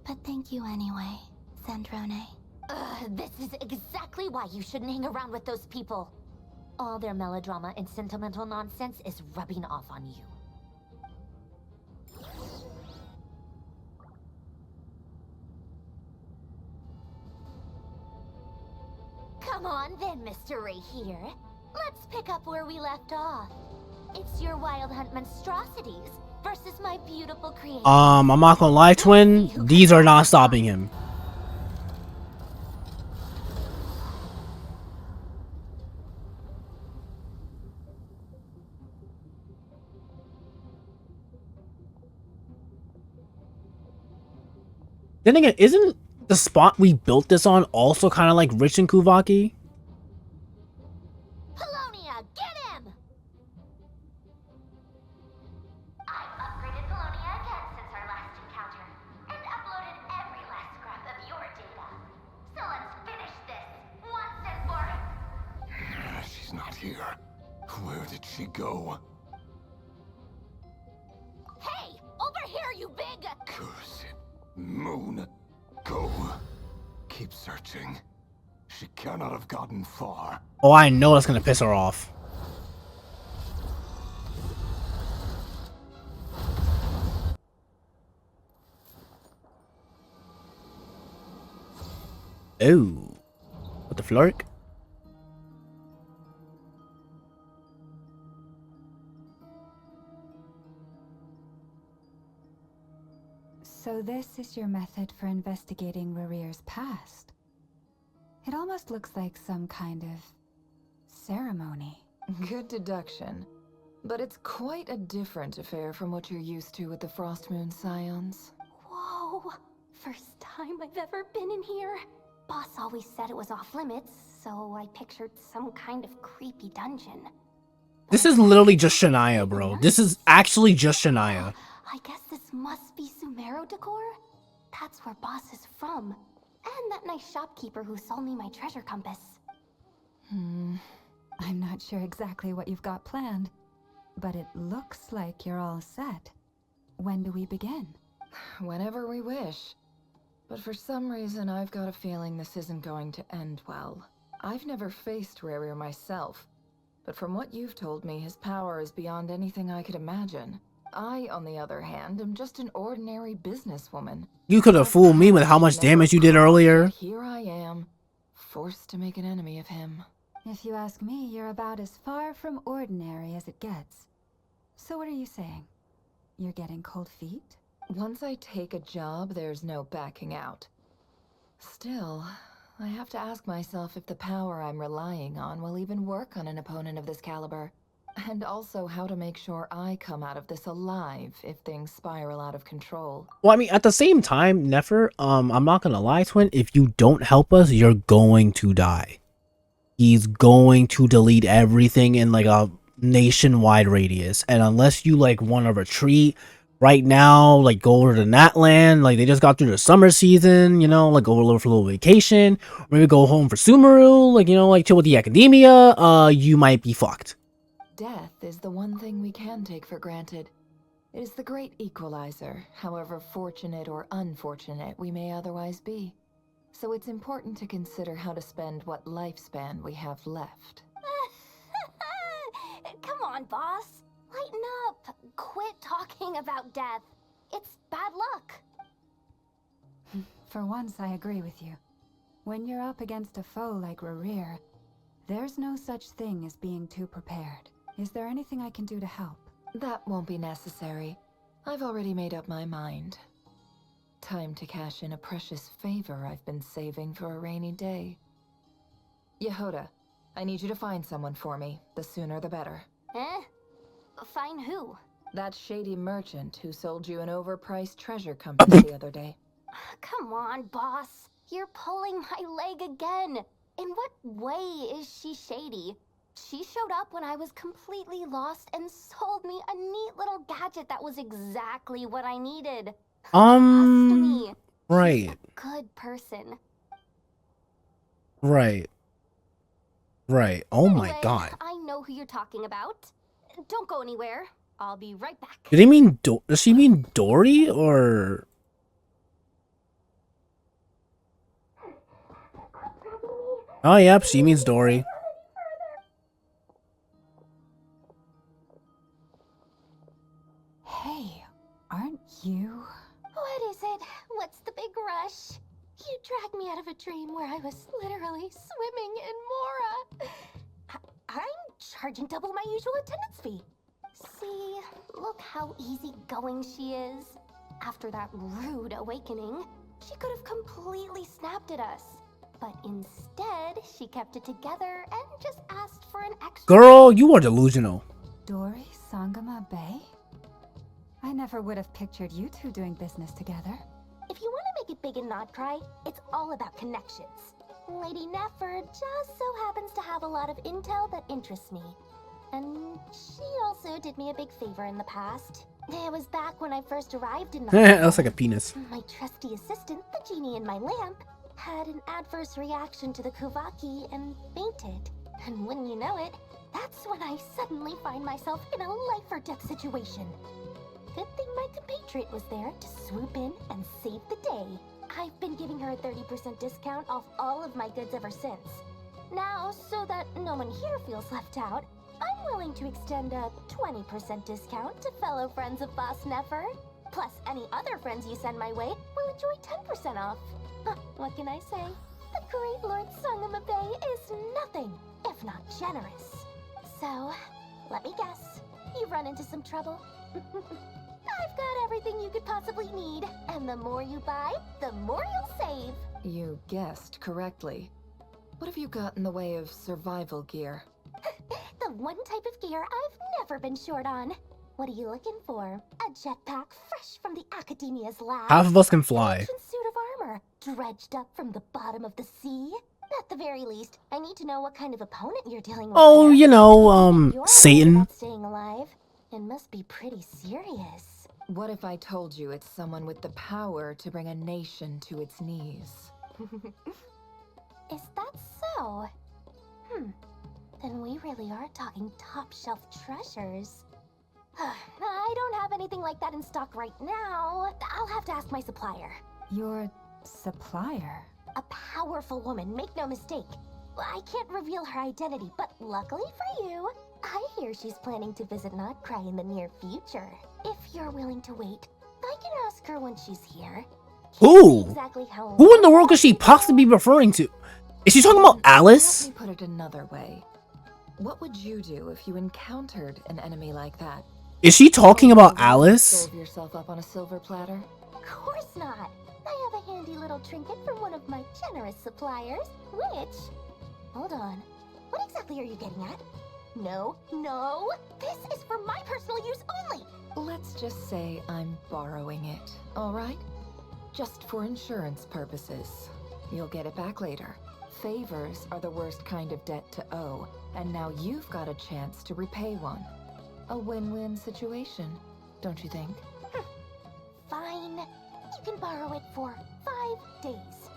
But thank you anyway, Sandrone. This is exactly why you shouldn't hang around with those people. All their melodrama and sentimental nonsense is rubbing off on you. Come on then, Mr. RERIR. Let's pick up where we left off. It's your wild hunt monstrosities versus my beautiful creation. I'm not gonna lie, twin. These are not stopping him. Then again, isn't the spot we built this on also kind of like Rich and Kuvaki? Polonia, get him! I've upgraded Polonia again since our last encounter, and uploaded every last scrap of your data. So let's finish this, once and for... She's not here. Where did she go? Hey! Over here, you big... Curse it. Moon. Go. Keep searching. She cannot have gotten far. Oh, I know that's gonna piss her off. Oh. What the flork? So this is your method for investigating RERIR's past. It almost looks like some kind of ceremony. Good deduction. But it's quite a different affair from what you're used to with the Frost Moon Scions. Whoa! First time I've ever been in here. Boss always said it was off limits, so I pictured some kind of creepy dungeon. This is literally just Shania, bro. This is actually just Shania. I guess this must be Sumero decor? That's where Boss is from. And that nice shopkeeper who sold me my treasure compass. I'm not sure exactly what you've got planned, but it looks like you're all set. When do we begin? Whenever we wish. But for some reason, I've got a feeling this isn't going to end well. I've never faced RERIR myself, but from what you've told me, his power is beyond anything I could imagine. I, on the other hand, am just an ordinary businesswoman. You could have fooled me with how much damage you did earlier. Here I am, forced to make an enemy of him. If you ask me, you're about as far from ordinary as it gets. So what are you saying? You're getting cold feet? Once I take a job, there's no backing out. Still, I have to ask myself if the power I'm relying on will even work on an opponent of this caliber. And also how to make sure I come out of this alive if things spiral out of control. Well, I mean, at the same time, Nefer, I'm not gonna lie, twin, if you don't help us, you're going to die. He's going to delete everything in like a nationwide radius. And unless you like want to retreat right now, like go over to Natland, like they just got through the summer season, you know, like go over for a little vacation, or maybe go home for Sumeru, like, you know, like chill with the academia, you might be fucked. Death is the one thing we can take for granted. It is the great equalizer, however fortunate or unfortunate we may otherwise be. So it's important to consider how to spend what lifespan we have left. Come on, boss. Lighten up. Quit talking about death. It's bad luck. For once, I agree with you. When you're up against a foe like RERIR, there's no such thing as being too prepared. Is there anything I can do to help? That won't be necessary. I've already made up my mind. Time to cash in a precious favor I've been saving for a rainy day. Yehoda, I need you to find someone for me. The sooner the better. Eh? Find who? That shady merchant who sold you an overpriced treasure compass the other day. Come on, boss. You're pulling my leg again. In what way is she shady? She showed up when I was completely lost and sold me a neat little gadget that was exactly what I needed. Trust me. Right. She's a good person. Right. Right. Oh my Anyway, god. I know who you're talking about. Don't go anywhere. I'll be right back. Did he mean does she mean Dory or? Oh, yep, she means Dory. Hey, aren't you? What is it? What's the big rush? You dragged me out of a dream where I was literally swimming in Mora. I'm charging double my usual attendance fee. See, look how easygoing she is. After that rude awakening, she could have completely snapped at us. But instead, she kept it together and just asked for an extra... Girl, you are delusional. Dory Sangama Bay? I never would have pictured you two doing business together. If you want to make it big and not cry, it's all about connections. Lady Nefer just so happens to have a lot of intel that interests me. And she also did me a big favor in the past. It was back when I first arrived in That looks like a penis. My trusty assistant, the genie in my lamp, had an adverse reaction to the Kuvaki and fainted. And wouldn't you know it, that's when I suddenly find myself in a life-or-death situation. Good thing my compatriot was there to swoop in and save the day. I've been giving her a 30% discount off all of my goods ever since. Now, so that no one here feels left out, I'm willing to extend a 20% discount to fellow friends of Boss Nefer. Plus, any other friends you send my way will enjoy 10% off. What can I say? The great Lord Sangama Bay is nothing if not generous. So, let me guess. You've run into some trouble? I've got everything you could possibly need. And the more you buy, the more you'll save. You guessed correctly. What have you got in the way of survival gear? The one type of gear I've never been short on. What are you looking for? A jetpack fresh from the Academia's lab? Half of us can fly. An ancient suit of armor, dredged up from the bottom of the sea? At the very least, I need to know what kind of opponent you're dealing with. Oh, here. you know, If you're Satan. about staying alive, it must be pretty serious. What if I told you it's someone with the power to bring a nation to its knees? Is that so? Then we really are talking top-shelf treasures. I don't have anything like that in stock right now. I'll have to ask my supplier. Your supplier? A powerful woman, make no mistake. I can't reveal her identity, but luckily for you, I hear she's planning to visit KRAI in the near future. If you're willing to wait, I can ask her when she's here. Who? Exactly how Who in the world could she possibly be referring to? Is she talking about Alice? Let me put it another way. What would you do if you encountered an enemy like that? Is she talking about Alice? Serve yourself up on a silver platter? Of course not. I have a handy little trinket from one of my generous suppliers, which... Hold on. What exactly are you getting at? No, no! This is for my personal use only! Let's just say I'm borrowing it, alright? Just for insurance purposes. You'll get it back later. Favors are the worst kind of debt to owe, and now you've got a chance to repay one. A win-win situation, don't you think? Fine. You can borrow it for 5 days.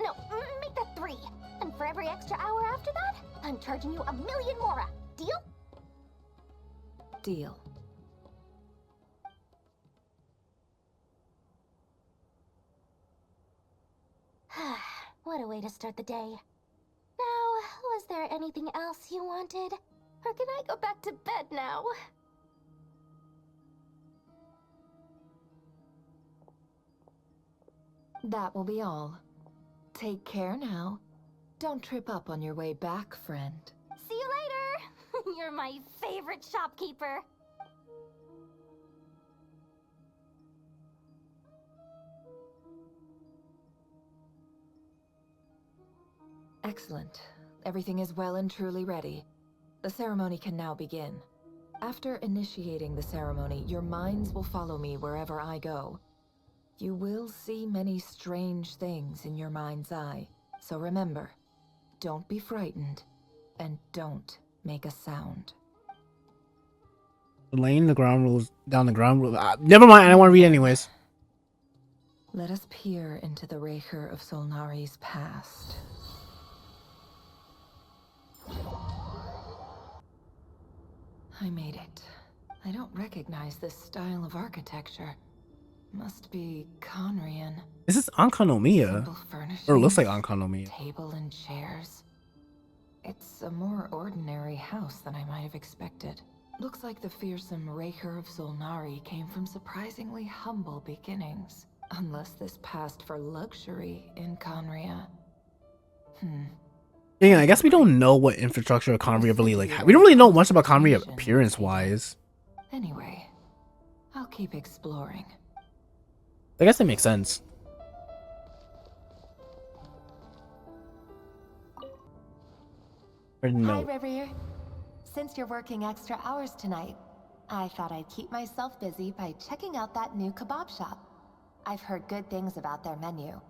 No, make that 3. And for every extra hour after that, I'm charging you 1,000,000 mora. Deal? Deal. What a way to start the day. Now, was there anything else you wanted? Or can I go back to bed now? That will be all. Take care now. Don't trip up on your way back, friend. See you later! You're my favorite shopkeeper. Excellent. Everything is well and truly ready. The ceremony can now begin. After initiating the ceremony, your minds will follow me wherever I go. You will see many strange things in your mind's eye. So remember, don't be frightened, and don't make a sound. Laying the ground rules down the ground rules. Never mind, I don't want to read anyways. Let us peer into the RERIR of Solnari's past. I made it. I don't recognize this style of architecture. Must be Conrian. This is Ankanomiya. Simple furnishings, Or it looks like Ankanomiya. table and chairs. It's a more ordinary house than I might have expected. Looks like the fearsome RERIR of Solnari came from surprisingly humble beginnings. Unless this passed for luxury in Conria. Yeah, I guess we don't know what infrastructure Conria really like. We don't really know much about Conria appearance-wise. Anyway, I'll keep exploring. I guess that makes sense. Or Hi, no. RERIR. Since you're working extra hours tonight, I thought I'd keep myself busy by checking out that new kebab shop. I've heard good things about their menu.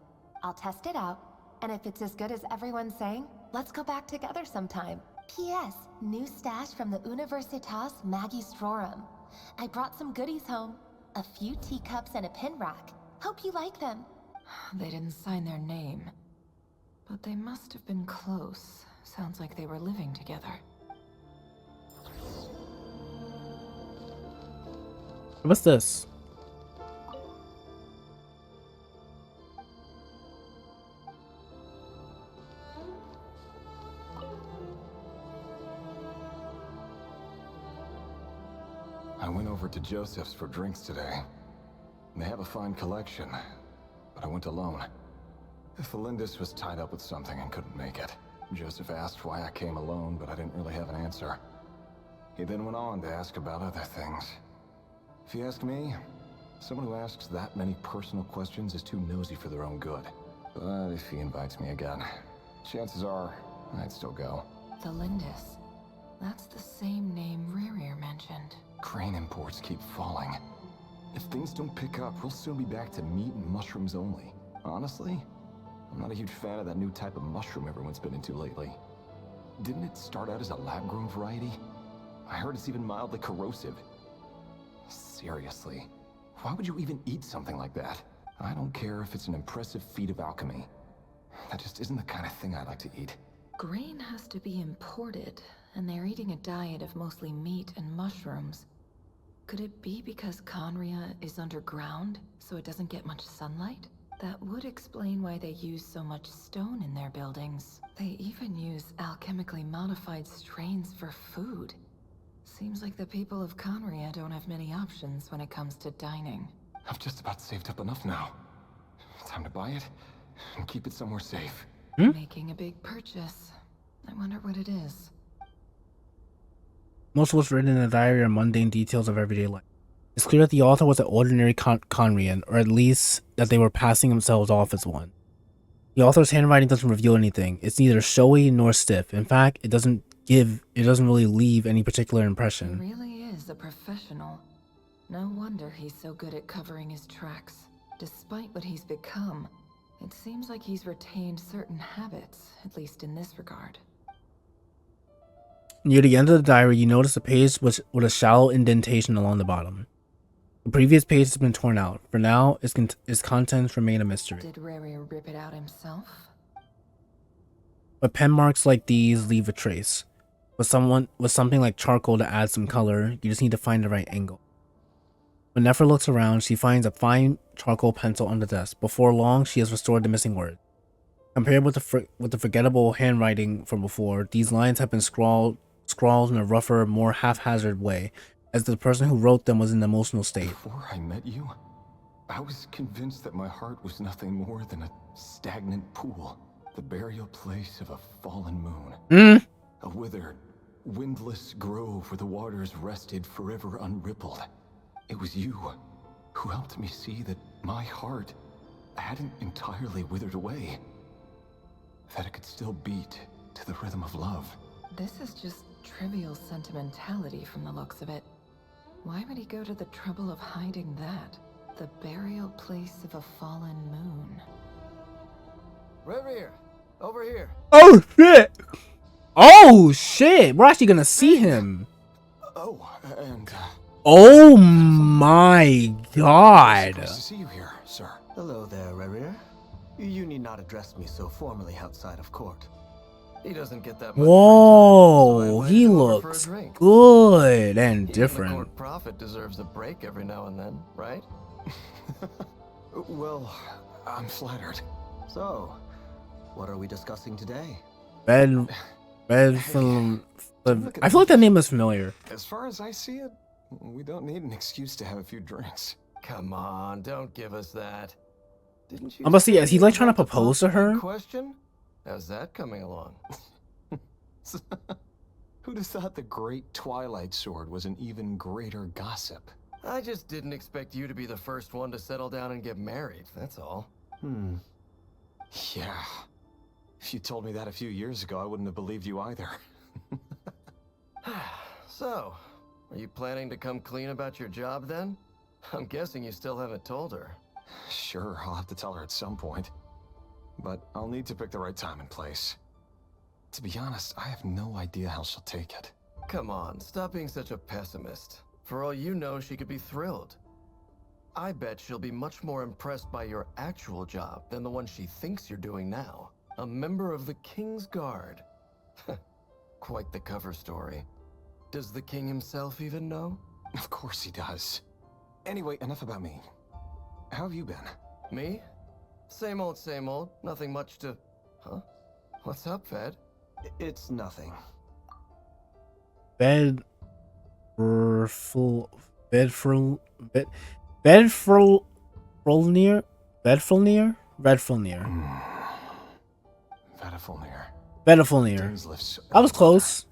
I'll test it out, and if it's as good as everyone's saying, let's go back together sometime. P.S. New stash from the Universitas Magistrorum. I brought some goodies home. A few teacups and a pin rack. Hope you like them. They didn't sign their name. But they must have been close. Sounds like they were living together. What's this? I went over to Joseph's for drinks today. They have a fine collection, but I went alone. Felindis was tied up with something and couldn't make it. Joseph asked why I came alone, but I didn't really have an answer. He then went on to ask about other things. If you ask me, someone who asks that many personal questions is too nosy for their own good. But if he invites me again, chances are I'd still go. Felindis. That's the same name RERIR mentioned. Crane imports keep falling. If things don't pick up, we'll soon be back to meat and mushrooms only. Honestly, I'm not a huge fan of that new type of mushroom everyone's been into lately. Didn't it start out as a lab-grown variety? I heard it's even mildly corrosive. Seriously, why would you even eat something like that? I don't care if it's an impressive feat of alchemy. That just isn't the kind of thing I like to eat. Grain has to be imported, and they're eating a diet of mostly meat and mushrooms. Could it be because Conria is underground, so it doesn't get much sunlight? That would explain why they use so much stone in their buildings. They even use alchemically modified strains for food. Seems like the people of Conria don't have many options when it comes to dining. I've just about saved up enough now. Time to buy it and keep it somewhere safe. Making a big purchase. I wonder what it is. Most of what's written in the diary are mundane details of everyday life. It's clear that the author was an ordinary Conrian, or at least that they were passing themselves off as one. The author's handwriting doesn't reveal anything. It's neither showy nor stiff. In fact, it doesn't really leave any particular impression. He really is a professional. No wonder he's so good at covering his tracks. Despite what he's become, it seems like he's retained certain habits, at least in this regard. Near the end of the diary, you notice a page with a shallow indentation along the bottom. The previous page has been torn out. For now, its contents remain a mystery. Did RERIR rip it out himself? But pen marks like these leave a trace. With something like charcoal to add some color, you just need to find the right angle. When Nefer looks around, she finds a fine charcoal pencil on the desk. Before long, she has restored the missing word. Compared with the forgettable handwriting from before, these lines have been scrawled scrawls in a rougher, more haphazard way, as the person who wrote them was in an emotional state. Before I met you, I was convinced that my heart was nothing more than a stagnant pool, the burial place of a fallen moon. A withered, windless grove where the waters rested forever unrippled. It was you who helped me see that my heart hadn't entirely withered away, that it could still beat to the rhythm of love. This is just trivial sentimentality from the looks of it. Why would he go to the trouble of hiding that? The burial place of a fallen moon. RERIR, over here. Oh shit! Oh shit! We're actually gonna see him. Oh, and Oh my god! nice to see you here, sir. Hello there, RERIR. You need not address me so formally outside of court. He doesn't get that much Whoa, free time, so I he invited him over for a looks drink. good and Even the different. court prophet deserves a break every now and then, right? Well, I'm flattered. So, what are we discussing today? Bed film. I feel like that name is familiar. As far as I see it, we don't need an excuse to have a few drinks. Come on, don't give us that. Didn't you? I'm about to see, is he like trying to about the propose to her? Question? How's that coming along? Who'd have thought the great Twilight Sword was an even greater gossip? I just didn't expect you to be the first one to settle down and get married, that's all. Yeah. If you told me that a few years ago, I wouldn't have believed you either. So, are you planning to come clean about your job then? I'm guessing you still haven't told her. Sure, I'll have to tell her at some point. But I'll need to pick the right time and place. To be honest, I have no idea how she'll take it. Come on, stop being such a pessimist. For all you know, she could be thrilled. I bet she'll be much more impressed by your actual job than the one she thinks you're doing now. A member of the King's Guard. Quite the cover story. Does the king himself even know? Of course he does. Anyway, enough about me. How have you been? Me? Same old, same old. Nothing much to... Huh? What's up, Fed? It's nothing. Bedfulnir. Bedfulnir. Dainsleif's I was elder, close.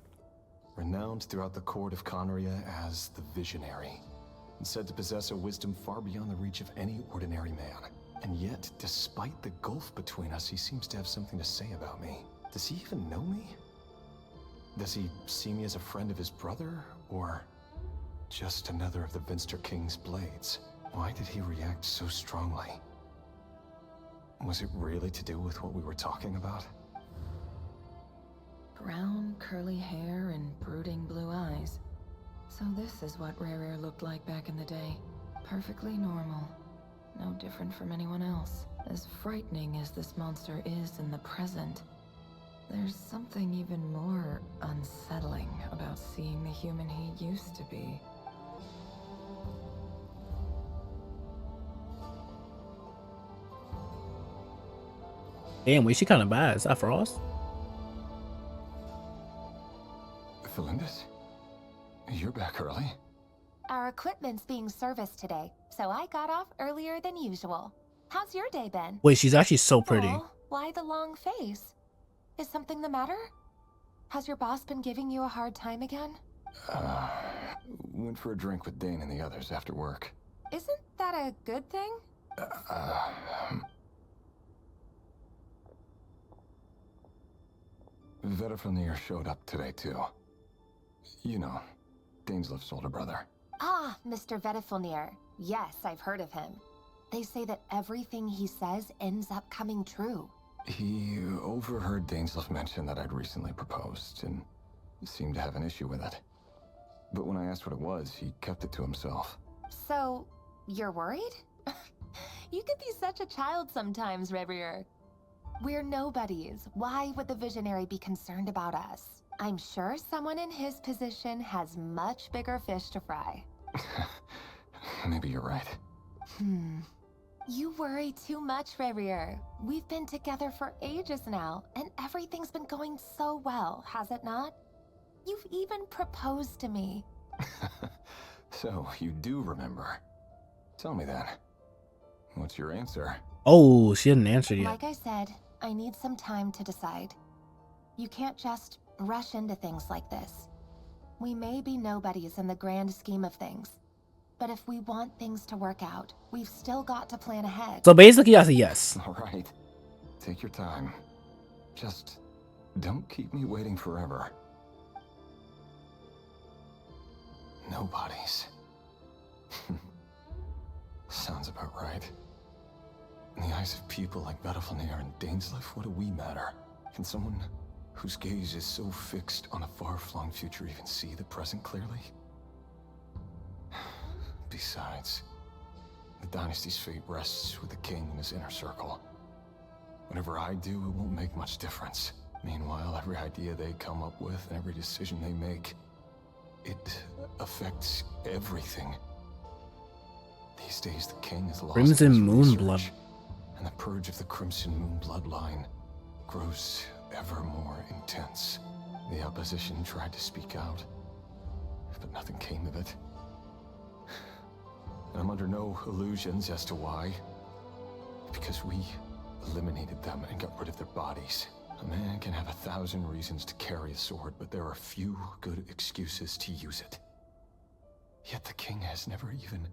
renowned throughout the court of Conria as the Visionary, and said to possess a wisdom far beyond the reach of any ordinary man. And yet, despite the gulf between us, he seems to have something to say about me. Does he even know me? Does he see me as a friend of his brother, or just another of the Vinster King's blades? Why did he react so strongly? Was it really to do with what we were talking about? Brown, curly hair and brooding blue eyes. So this is what RERIR looked like back in the day. Perfectly normal. No different from anyone else. As frightening as this monster is in the present, there's something even more unsettling about seeing the human he used to be. Damn, wait, she kind of bad. Is that Frost? Felindis? You're back early? Our equipment's being serviced today, so I got off earlier than usual. How's your day been? Wait, she's actually so pretty. Oh, why the long face? Is something the matter? Has your boss been giving you a hard time again? Went for a drink with Dane and the others after work. Isn't that a good thing? Vedifenir showed up today, too. You know, Dainsleif's older brother. Ah, Mr. Vedifenir. Yes, I've heard of him. They say that everything he says ends up coming true. He overheard Dainsleif mention that I'd recently proposed, and seemed to have an issue with it. But when I asked what it was, he kept it to himself. So, you're worried? You could be such a child sometimes, RERIR. We're nobodies. Why would the Visionary be concerned about us? I'm sure someone in his position has much bigger fish to fry. Maybe you're right. You worry too much, RERIR. We've been together for ages now, and everything's been going so well, has it not? You've even proposed to me. So, you do remember. Tell me then. What's your answer? Oh, she hadn't answered yet. Like I said, I need some time to decide. You can't just rush into things like this. We may be nobodies in the grand scheme of things, but if we want things to work out, we've still got to plan ahead. So basically, that's a yes. All right. Take your time. Just don't keep me waiting forever. Nobodies. Sounds about right. In the eyes of people like Battlefnair and Dainsliff, what do we matter? Can someone whose gaze is so fixed on a far-flung future even see the present clearly? Besides, the dynasty's fate rests with the king and his inner circle. Whatever I do, it won't make much difference. Meanwhile, every idea they come up with and every decision they make, it affects everything. These days, the king is lost Crimson in his Moon research, blood. and the purge of the Crimson Moon bloodline grows ever more intense. The opposition tried to speak out, but nothing came of it. And I'm under no illusions as to why. Because we eliminated them and got rid of their bodies. A man can have 1,000 reasons to carry a sword, but there are few good excuses to use it. Yet the king has never even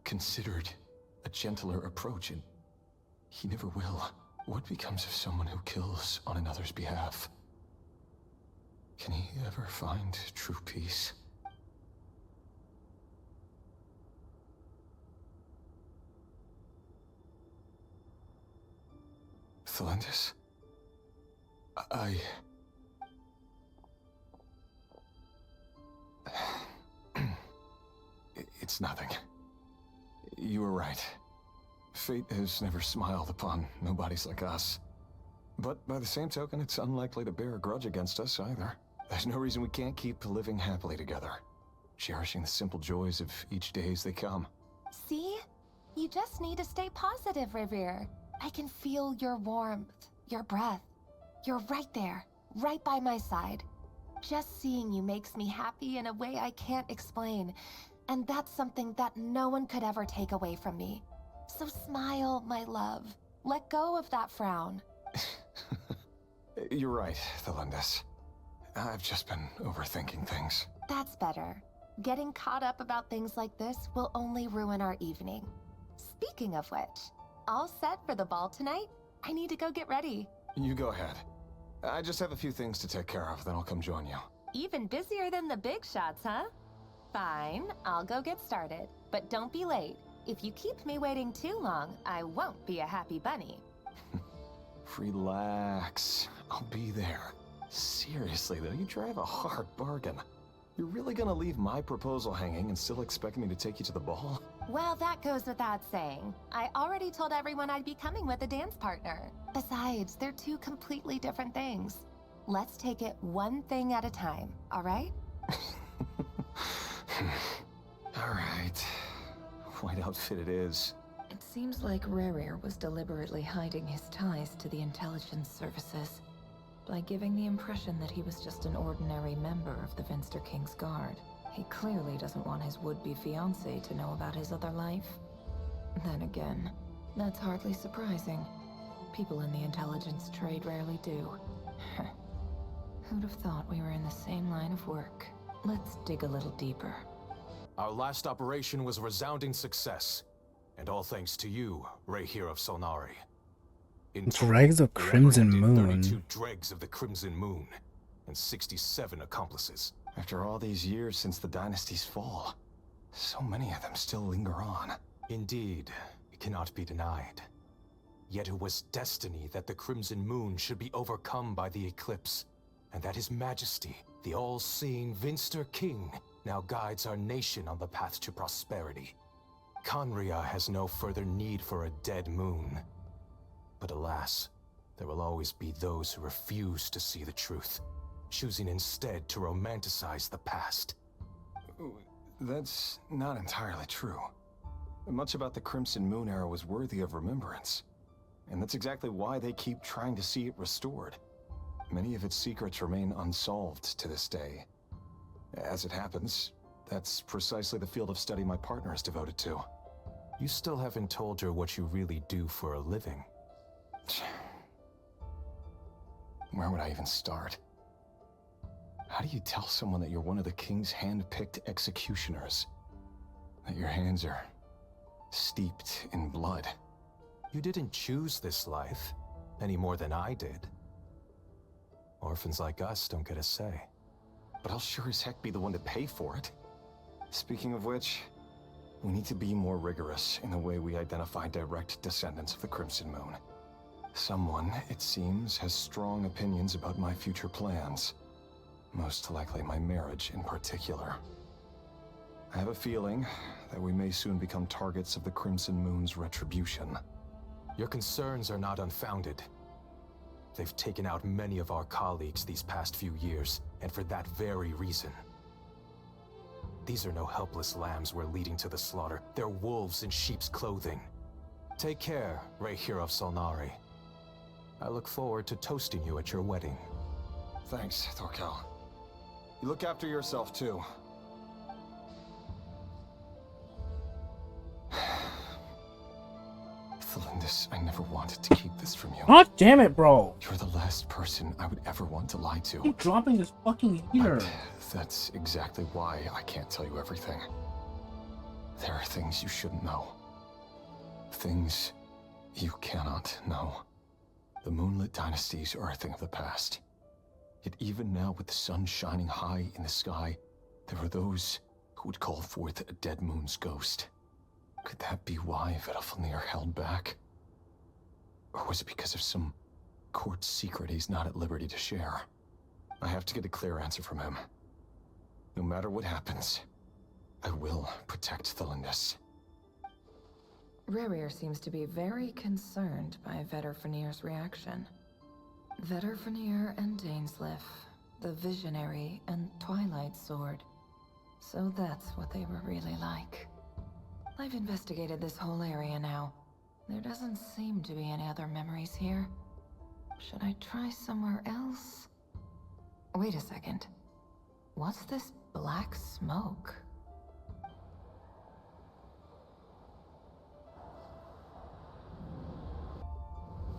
considered a gentler approach, and he never will. What becomes of someone who kills on another's behalf? Can he ever find true peace? Thelindis? It's nothing. You were right. Fate has never smiled upon nobodies like us. But by the same token, it's unlikely to bear a grudge against us either. There's no reason we can't keep living happily together, cherishing the simple joys of each day as they come. See? You just need to stay positive, RERIR. I can feel your warmth, your breath. You're right there, right by my side. Just seeing you makes me happy in a way I can't explain. And that's something that no one could ever take away from me. So smile, my love. Let go of that frown. You're right, Thelindis. I've just been overthinking things. That's better. Getting caught up about things like this will only ruin our evening. Speaking of which, all set for the ball tonight? I need to go get ready. You go ahead. I just have a few things to take care of, then I'll come join you. Even busier than the big shots, huh? Fine, I'll go get started. But don't be late. If you keep me waiting too long, I won't be a happy bunny. Relax. I'll be there. Seriously, though, you drive a hard bargain. You're really gonna leave my proposal hanging and still expect me to take you to the ball? Well, that goes without saying. I already told everyone I'd be coming with a dance partner. Besides, they're two completely different things. Let's take it one thing at a time, all right? All right. White outfit it is. It seems like RERIR was deliberately hiding his ties to the intelligence services by giving the impression that he was just an ordinary member of the Vinster King's Guard. He clearly doesn't want his would-be fiancée to know about his other life. Then again, that's hardly surprising. People in the intelligence trade rarely do. Who'd have thought we were in the same line of work? Let's dig a little deeper. Our last operation was a resounding success, and all thanks to you, RERIR of Solnari. In Dregs of total, we Crimson apprehended Moon. 32 dregs of the Crimson Moon, and 67 accomplices. After all these years since the dynasty's fall, so many of them still linger on. Indeed, it cannot be denied. Yet it was destiny that the Crimson Moon should be overcome by the eclipse, and that His Majesty, the all-seeing Vinster King, now guides our nation on the path to prosperity. Conria has no further need for a dead moon. But alas, there will always be those who refuse to see the truth, choosing instead to romanticize the past. That's not entirely true. Much about the Crimson Moon era was worthy of remembrance. And that's exactly why they keep trying to see it restored. Many of its secrets remain unsolved to this day. As it happens, that's precisely the field of study my partner is devoted to. You still haven't told her what you really do for a living. Where would I even start? How do you tell someone that you're one of the king's hand-picked executioners? That your hands are steeped in blood? You didn't choose this life, any more than I did. Orphans like us don't get a say. But I'll sure as heck be the one to pay for it. Speaking of which, we need to be more rigorous in the way we identify direct descendants of the Crimson Moon. Someone, it seems, has strong opinions about my future plans. Most likely my marriage in particular. I have a feeling that we may soon become targets of the Crimson Moon's retribution. Your concerns are not unfounded. They've taken out many of our colleagues these past few years, and for that very reason. These are no helpless lambs we're leading to the slaughter. They're wolves in sheep's clothing. Take care, RERIR of Solnari. I look forward to toasting you at your wedding. Thanks, Thorkel. You look after yourself, too. Thelindis, I never wanted to keep this from you. God damn it, bro. You're the last person I would ever want to lie to. Keep dropping this fucking heater. But that's exactly why I can't tell you everything. There are things you shouldn't know. Things you cannot know. The moonlit dynasties are a thing of the past. Yet even now, with the sun shining high in the sky, there are those who would call forth a dead moon's ghost. Could that be why Vedalfnir held back? Or was it because of some court secret he's not at liberty to share? I have to get a clear answer from him. No matter what happens, I will protect Thelindis. RERIR seems to be very concerned by Vedalfnir's reaction. Vedalfnir and Dainsleif, the Visionary and Twilight Sword. So that's what they were really like. I've investigated this whole area now. There doesn't seem to be any other memories here. Should I try somewhere else? Wait a second. What's this black smoke?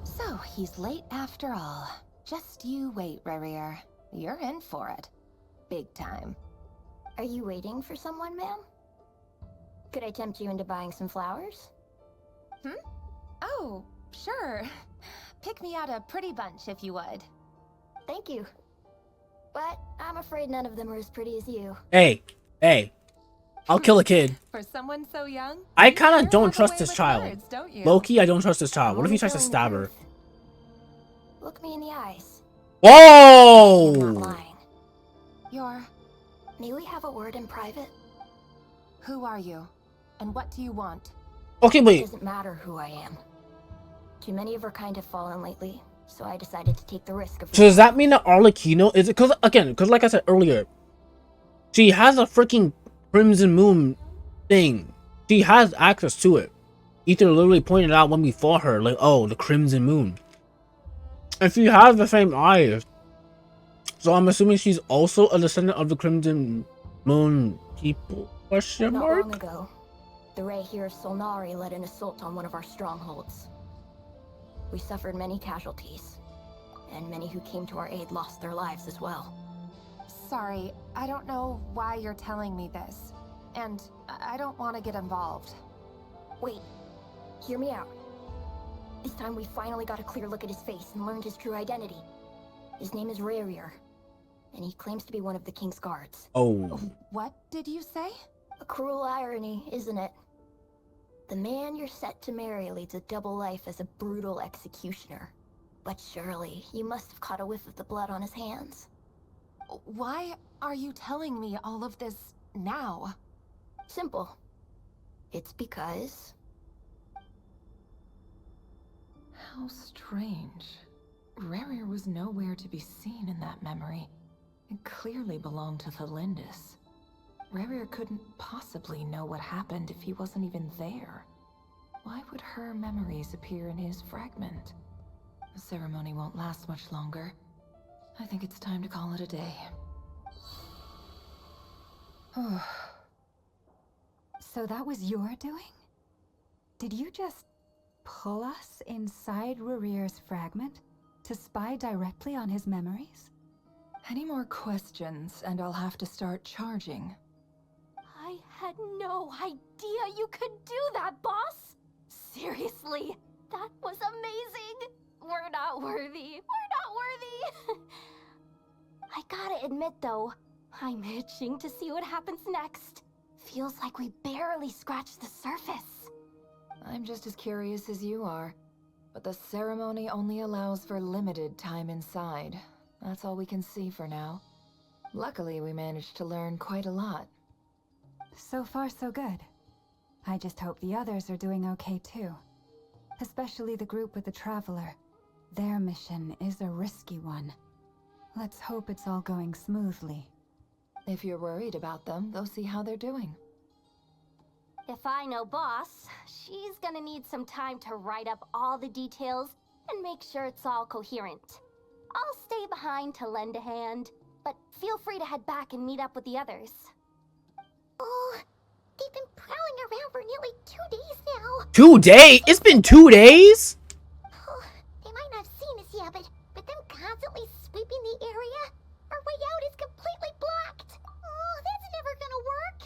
So, he's late after all. Just you wait, RERIR. You're in for it. Big time. Are you waiting for someone, ma'am? Could I tempt you into buying some flowers? Oh, sure. Pick me out a pretty bunch if you would. Thank you. But I'm afraid none of them are as pretty as you. Hey. I'll kill a kid. For someone so young, I kind of don't trust this child. Low-key, I don't trust this child. What if he tries to Only stab telling her? the truth. Look me in the eyes. Whoa! You're not lying. You're... May we have a word in private? Who are you? And what do you want? Okay, It wait. doesn't matter who I am. Too many of her kind have fallen lately, so I decided to take the risk of... So does that mean that Arlecchino is it? Because like I said earlier, she has a freaking Crimson Moon thing. She has access to it. Ether literally pointed out when we fought her, like, oh, the Crimson Moon. And she has the same eyes. So I'm assuming she's also a descendant of the Crimson Moon people? Question Not mark? long ago, the RERIR of Solnari led an assault on one of our strongholds. We suffered many casualties, and many who came to our aid lost their lives as well. Sorry, I don't know why you're telling me this. And I don't want to get involved. Wait, hear me out. This time we finally got a clear look at his face and learned his true identity. His name is RERIR, and he claims to be one of the King's Guards. Oh. What did you say? A cruel irony, isn't it? The man you're set to marry leads a double life as a brutal executioner. But surely, you must have caught a whiff of the blood on his hands. Why are you telling me all of this now? Simple. It's because... How strange. RERIR was nowhere to be seen in that memory. It clearly belonged to Thelindis. RERIR couldn't possibly know what happened if he wasn't even there. Why would her memories appear in his fragment? The ceremony won't last much longer. I think it's time to call it a day. So that was your doing? Did you just pull us inside RERIR's fragment to spy directly on his memories? Any more questions, and I'll have to start charging. I had no idea you could do that, boss! Seriously, that was amazing! We're not worthy. We're not worthy! I gotta admit, though, I'm itching to see what happens next. Feels like we barely scratched the surface. I'm just as curious as you are. But the ceremony only allows for limited time inside. That's all we can see for now. Luckily, we managed to learn quite a lot. So far, so good. I just hope the others are doing okay too. Especially the group with the Traveler. Their mission is a risky one. Let's hope it's all going smoothly. If you're worried about them, they'll see how they're doing. If I know Boss, she's gonna need some time to write up all the details and make sure it's all coherent. I'll stay behind to lend a hand, but feel free to head back and meet up with the others. Oh, they've been prowling around for nearly 2 days now. 2 days? It's been 2 days? Oh, they might not have seen us yet, but them constantly sweeping the area, our way out is completely blocked. Oh, that's never gonna work.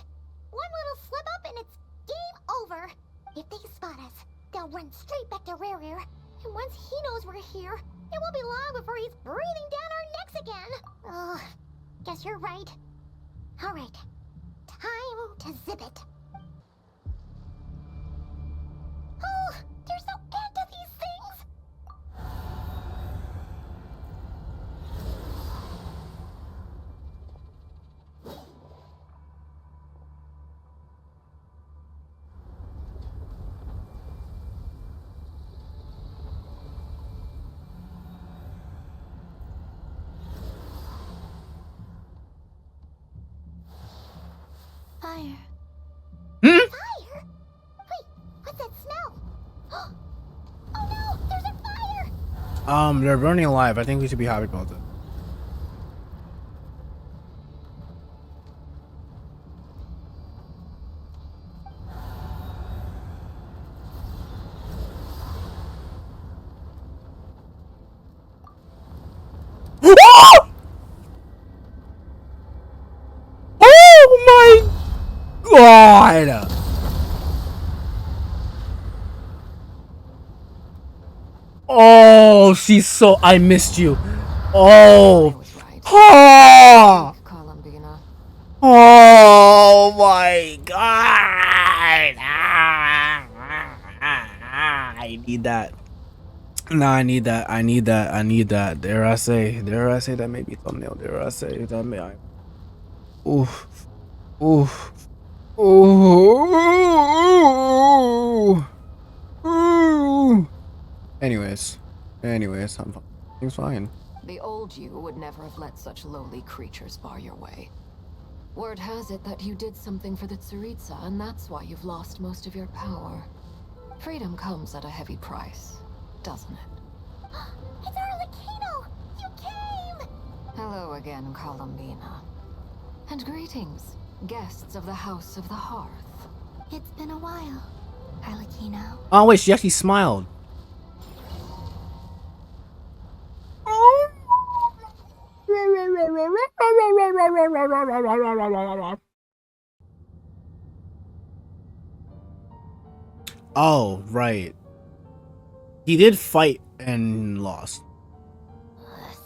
One little slip up and it's game over. If they spot us, they'll run straight back to RERIR. And once he knows we're here, it won't be long before he's breathing down our necks again. Oh, guess you're right. All right, time to zip it. Oh, there's no end to these things. Fire. Hmm? Fire? Wait, what's that smell? Oh no, there's a fire! They're burning alive. I think we should be happy about that. Oh my god! Oh, she's so. I missed you. Oh. Oh. Oh my god. I need that. No, I need that. I need that. I need that. Dare I say that may be thumbnail. Dare I say that may I. Oof. Oof. Ooh. Ooh. Anyways, I'm fine. Everything's fine. The old you would never have let such lowly creatures bar your way. Word has it that you did something for the Tsaritsa, and that's why you've lost most of your power. Freedom comes at a heavy price, doesn't it? It's Arlecchino! You came! Hello again, Columbina. And greetings, guests of the House of the Hearth. It's been a while, Arlecchino. Oh wait, she actually smiled. Oh, right. He did fight and lost.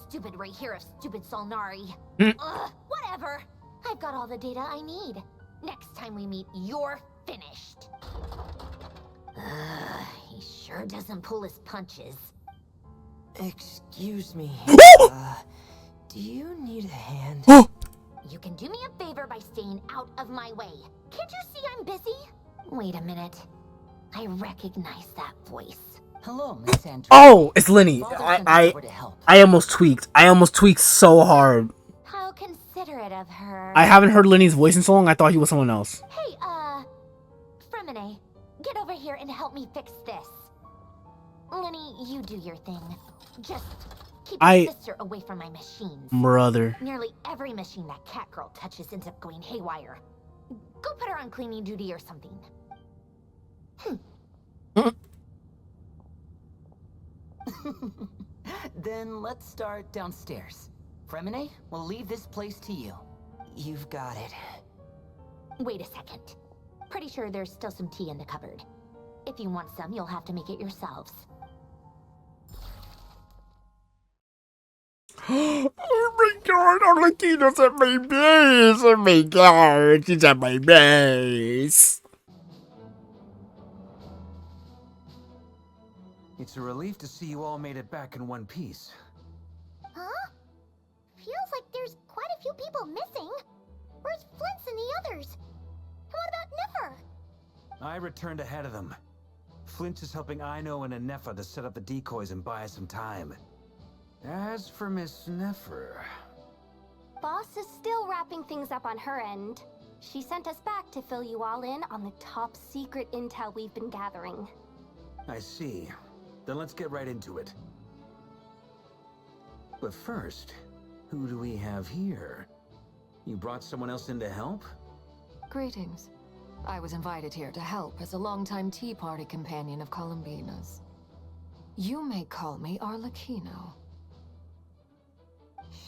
Stupid RERIR of stupid Solnari. Hmm. Whatever. I've got all the data I need. Next time we meet, you're finished. He sure doesn't pull his punches. Excuse me. Do you need a hand? You can do me a favor by staying out of my way. Can't you see I'm busy? Wait a minute. I recognize that voice. Hello, Miss Andrew. Oh, it's Lenny. I almost tweaked. I almost tweaked so hard. How considerate of her. I haven't heard Lenny's voice in so long. I thought he was someone else. Hey, Fremine, get over here and help me fix this. Lenny, you do your thing. Just keep your sister away from my machines. Brother. Nearly every machine that cat girl touches ends up going haywire. Go put her on cleaning duty or something. Then let's start downstairs. Fremine, we'll leave this place to you. You've got it. Wait a second. Pretty sure there's still some tea in the cupboard. If you want some, you'll have to make it yourselves. Oh my god, Arlecchino's at my base! Oh my god, she's at my base! It's a relief to see you all made it back in one piece. Huh? Feels like there's quite a few people missing. Where's Flint's and the others? And what about Nefer? I returned ahead of them. Flint is helping Aino and Anefa to set up the decoys and buy us some time. As for Miss Nefer... Boss is still wrapping things up on her end. She sent us back to fill you all in on the top secret intel we've been gathering. I see. Then let's get right into it. But first, who do we have here? You brought someone else in to help? Greetings. I was invited here to help as a longtime Tea Party companion of Columbina's. You may call me Arlecchino.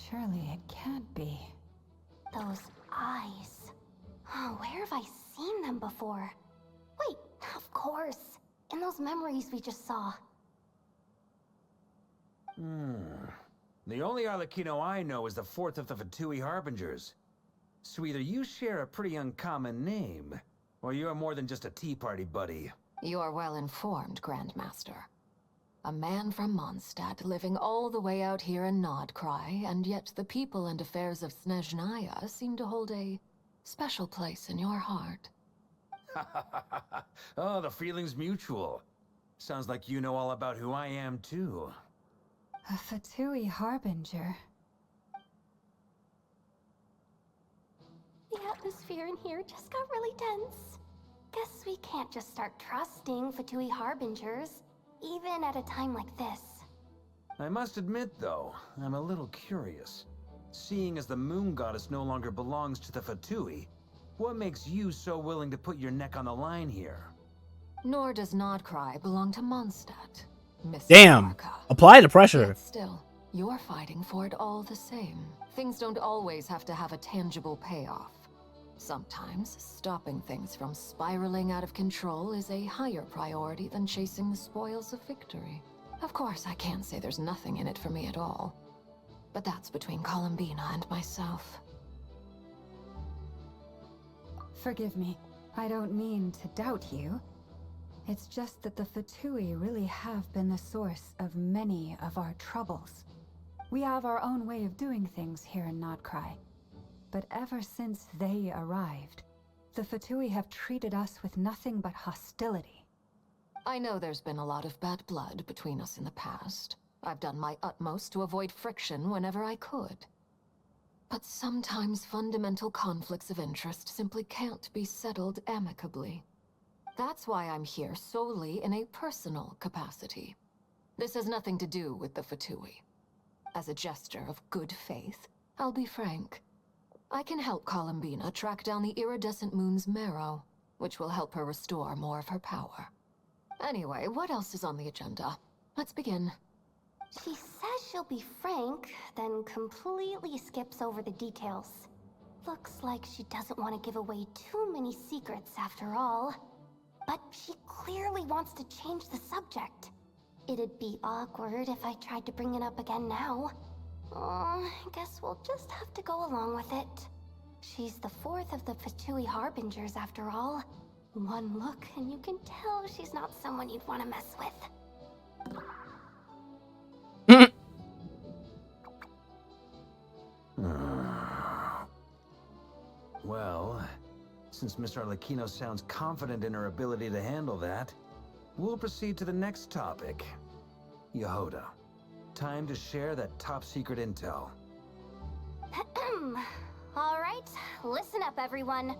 Surely it can't be. Those eyes. Oh, where have I seen them before? Wait, of course. In those memories we just saw. The only Arlecchino I know is the fourth of the Fatui Harbingers. So either you share a pretty uncommon name, or you're more than just a Tea Party buddy. You're well informed, Grandmaster. A man from Mondstadt living all the way out here in KRAI, and yet the people and affairs of Snezhnaya seem to hold a special place in your heart. Oh, the feeling's mutual. Sounds like you know all about who I am, too. A Fatui Harbinger. The atmosphere in here just got really tense. Guess we can't just start trusting Fatui Harbingers, even at a time like this. I must admit, though, I'm a little curious. Seeing as the Moon Goddess no longer belongs to the Fatui, what makes you so willing to put your neck on the line here? Nor does KRAI belong to Mondstadt. Miss Damn! America. Apply the pressure. Yet still, you're fighting for it all the same. Things don't always have to have a tangible payoff. Sometimes, stopping things from spiraling out of control is a higher priority than chasing the spoils of victory. Of course, I can't say there's nothing in it for me at all. But that's between Columbina and myself. Forgive me. I don't mean to doubt you. It's just that the Fatui really have been the source of many of our troubles. We have our own way of doing things here in KRAI. But ever since they arrived, the Fatui have treated us with nothing but hostility. I know there's been a lot of bad blood between us in the past. I've done my utmost to avoid friction whenever I could. But sometimes fundamental conflicts of interest simply can't be settled amicably. That's why I'm here solely in a personal capacity. This has nothing to do with the Fatui. As a gesture of good faith, I'll be frank. I can help Columbina track down the iridescent moon's marrow, which will help her restore more of her power. Anyway, what else is on the agenda? Let's begin. She says she'll be frank, then completely skips over the details. Looks like she doesn't want to give away too many secrets after all. But she clearly wants to change the subject. It'd be awkward if I tried to bring it up again now. I guess we'll just have to go along with it. She's the fourth of the Fatui Harbingers after all. One look and you can tell she's not someone you'd want to mess with. Well, since Miss Arlecchino sounds confident in her ability to handle that, we'll proceed to the next topic. Yehoda, time to share that top-secret intel. Alright, listen up everyone.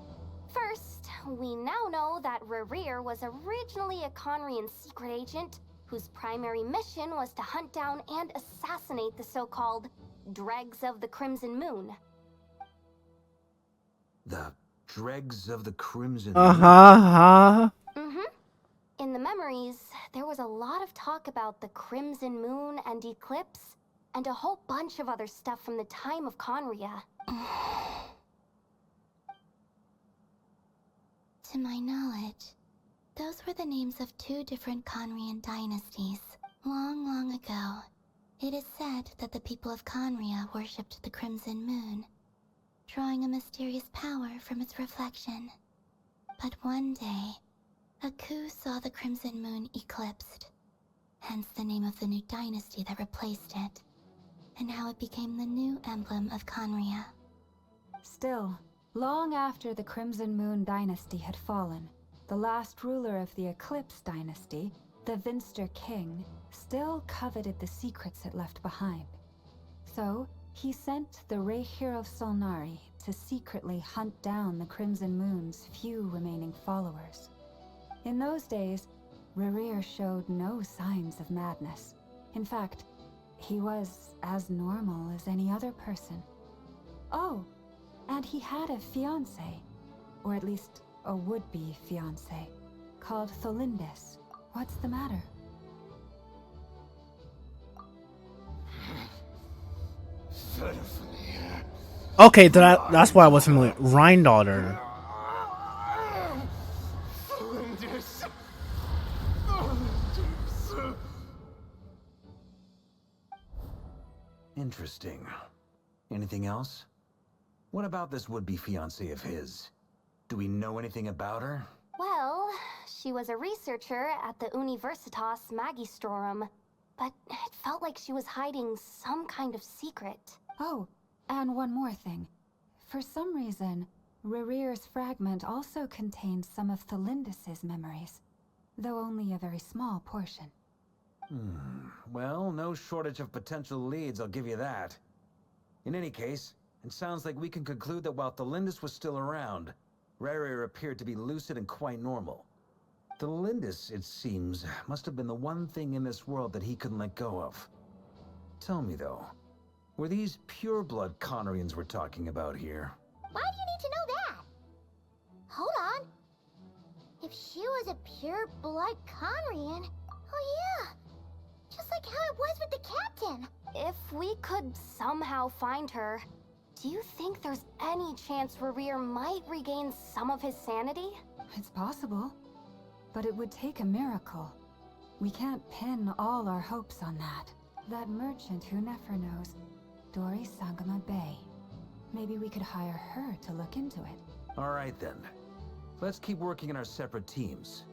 First, we now know that RERIR was originally a Conrian secret agent whose primary mission was to hunt down and assassinate the so-called Dregs of the Crimson Moon. The dregs of the Crimson Uh-huh. In the memories, there was a lot of talk about the Crimson Moon and Eclipse, and a whole bunch of other stuff from the time of Conria. To my knowledge, those were the names of 2 different Conrian dynasties. Long, long ago, it is said that the people of Conria worshipped the Crimson Moon, drawing a mysterious power from its reflection. But one day, a coup saw the Crimson Moon eclipsed, hence the name of the new dynasty that replaced it, and how it became the new emblem of Conria. Still, long after the Crimson Moon dynasty had fallen, the last ruler of the Eclipse dynasty, the Vinster King, still coveted the secrets it left behind. So, he sent the RERIR of Solnari to secretly hunt down the Crimson Moon's few remaining followers. In those days, RERIR showed no signs of madness. In fact, he was as normal as any other person. Oh, and he had a fiancé, or at least a would-be fiancé, called Tholindis. What's the matter? Okay, that's why I was familiar. Rhine daughter. Interesting. Anything else? What about this would-be fiancé of his? Do we know anything about her? Well, she was a researcher at the Universitas Magistrorum, but it felt like she was hiding some kind of secret. Oh, and one more thing. For some reason, RERIR's fragment also contains some of Tholindis' memories, though only a very small portion. Well, no shortage of potential leads, I'll give you that. In any case, it sounds like we can conclude that while Tholindis was still around, RERIR appeared to be lucid and quite normal. Tholindis, it seems, must have been the one thing in this world that he couldn't let go of. Tell me though, were these pure-blood Conrians we're talking about here? Why do you need to know that? Hold on. If she was a pure-blood Conrian, oh yeah, just like how it was with the captain. If we could somehow find her, do you think there's any chance RERIR might regain some of his sanity? It's possible, but it would take a miracle. We can't pin all our hopes on that. That merchant who Nefer knows, Dori Sangama Bay. Maybe we could hire her to look into it. Alright then. Let's keep working in our separate teams.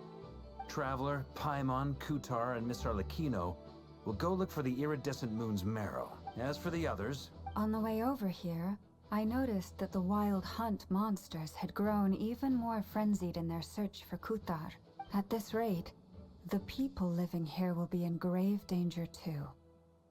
Traveler, Paimon, Kutar, and Miss Arlecchino will go look for the iridescent moon's marrow. As for the others... On the way over here, I noticed that the Wild Hunt monsters had grown even more frenzied in their search for Kutar. At this rate, the people living here will be in grave danger too.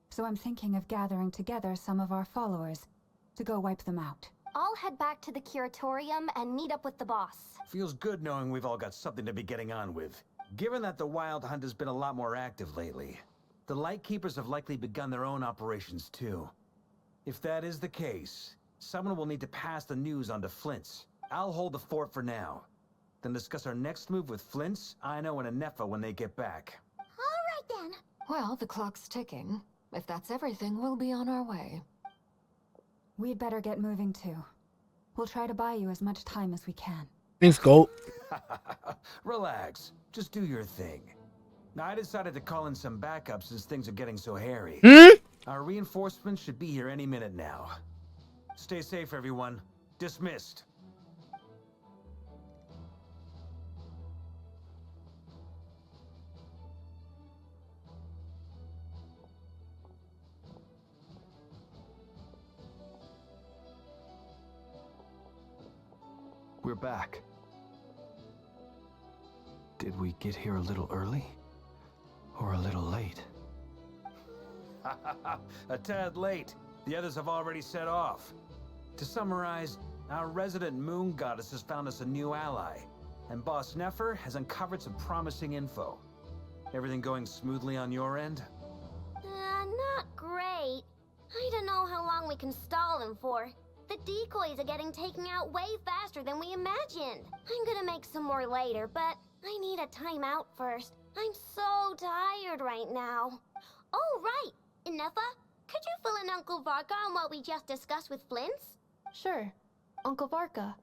So I'm thinking of gathering together some of our followers to go wipe them out. I'll head back to the curatorium and meet up with the boss. Feels good knowing we've all got something to be getting on with. Given that the Wild Hunt has been a lot more active lately, the Lightkeepers have likely begun their own operations too. If that is the case, someone will need to pass the news on to Flint's. I'll hold the fort for now. Then discuss our next move with Flint's, Aino, and Anefa when they get back. All right then. Well, the clock's ticking. If that's everything, we'll be on our way. We'd better get moving too. We'll try to buy you as much time as we can. Thanks, Goat. Relax. Just do your thing. Now, I decided to call in some backup since things are getting so hairy. Our reinforcements should be here any minute now. Stay safe, everyone. Dismissed. We're back. Did we get here a little early? Or a little late? A tad late. The others have already set off. To summarize, our resident moon goddess has found us a new ally, and Boss Nefer has uncovered some promising info. Everything going smoothly on your end? Not great. I don't know how long we can stall him for. The decoys are getting taken out way faster than we imagined. I'm gonna make some more later, but I need a timeout first. I'm so tired right now. Oh, right. Ineffa, could you fill in Uncle Varka on what we just discussed with Flint's? Sure. Uncle Varka,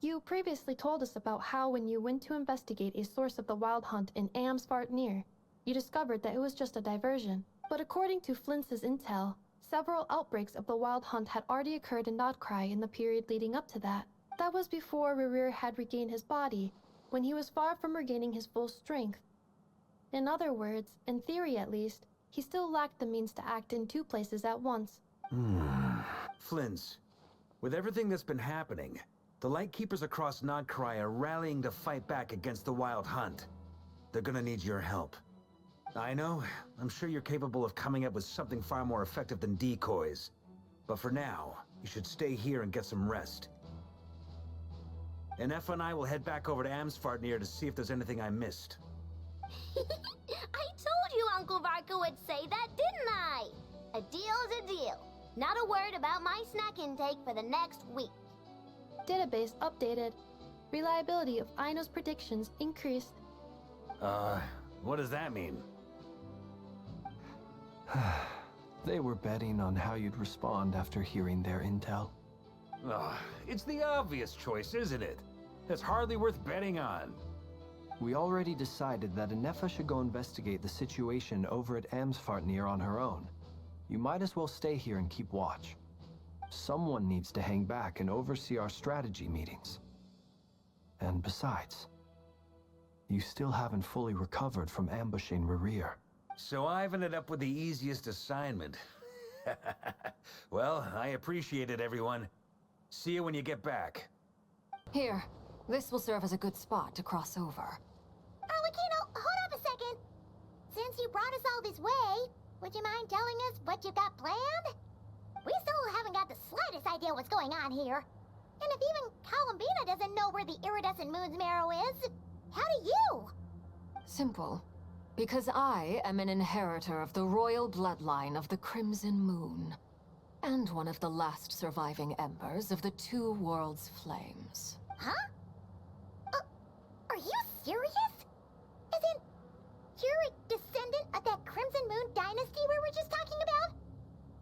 you previously told us about how when you went to investigate a source of the Wild Hunt in Amsvartnir, you discovered that it was just a diversion. But according to Flint's intel, several outbreaks of the Wild Hunt had already occurred in KRAI in the period leading up to that. That was before RERIR had regained his body, when he was far from regaining his full strength. In other words, in theory at least, he still lacked the means to act in two places at once. Flins, with everything that's been happening, the Lightkeepers across KRAI are rallying to fight back against the Wild Hunt. They're gonna need your help. I know, I'm sure you're capable of coming up with something far more effective than decoys. But for now, you should stay here and get some rest. Ineffa and I will head back over to Amsvartnir to see if there's anything I missed. I told you Uncle Varka would say that, didn't I? A deal's a deal. Not a word about my snack intake for the next week. Database updated. Reliability of Aino's predictions increased. What does that mean? They were betting on how you'd respond after hearing their intel. It's the obvious choice, isn't it? That's hardly worth betting on. We already decided that Ineffa should go investigate the situation over at Amsvartnir on her own. You might as well stay here and keep watch. Someone needs to hang back and oversee our strategy meetings. And besides, you still haven't fully recovered from ambushing RERIR. So I've ended up with the easiest assignment. Well, I appreciate it, everyone. See you when you get back. Here, this will serve as a good spot to cross over. Arlecchino, hold up a second. Since you brought us all this way, would you mind telling us what you got planned? We still haven't got the slightest idea what's going on here. And if even Columbina doesn't know where the iridescent moon's marrow is, how do you? Simple. Because I am an inheritor of the royal bloodline of the Crimson Moon, and one of the last surviving embers of the Two Worlds Flames. Huh? Are you serious? Isn't you're a descendant of that Crimson Moon dynasty we were just talking about?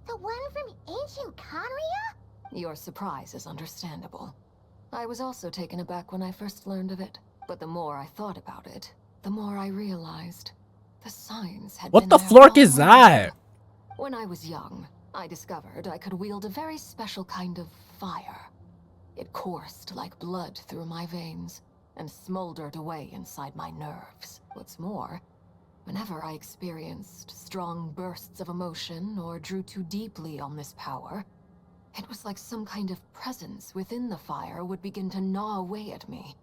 The one from ancient Conria? Your surprise is understandable. I was also taken aback when I first learned of it, but the more I thought about it, the more I realized the signs had What been the there flark all is that? When I was young, I discovered I could wield a very special kind of fire. It coursed like blood through my veins and smoldered away inside my nerves. What's more, whenever I experienced strong bursts of emotion or drew too deeply on this power, it was like some kind of presence within the fire would begin to gnaw away at me,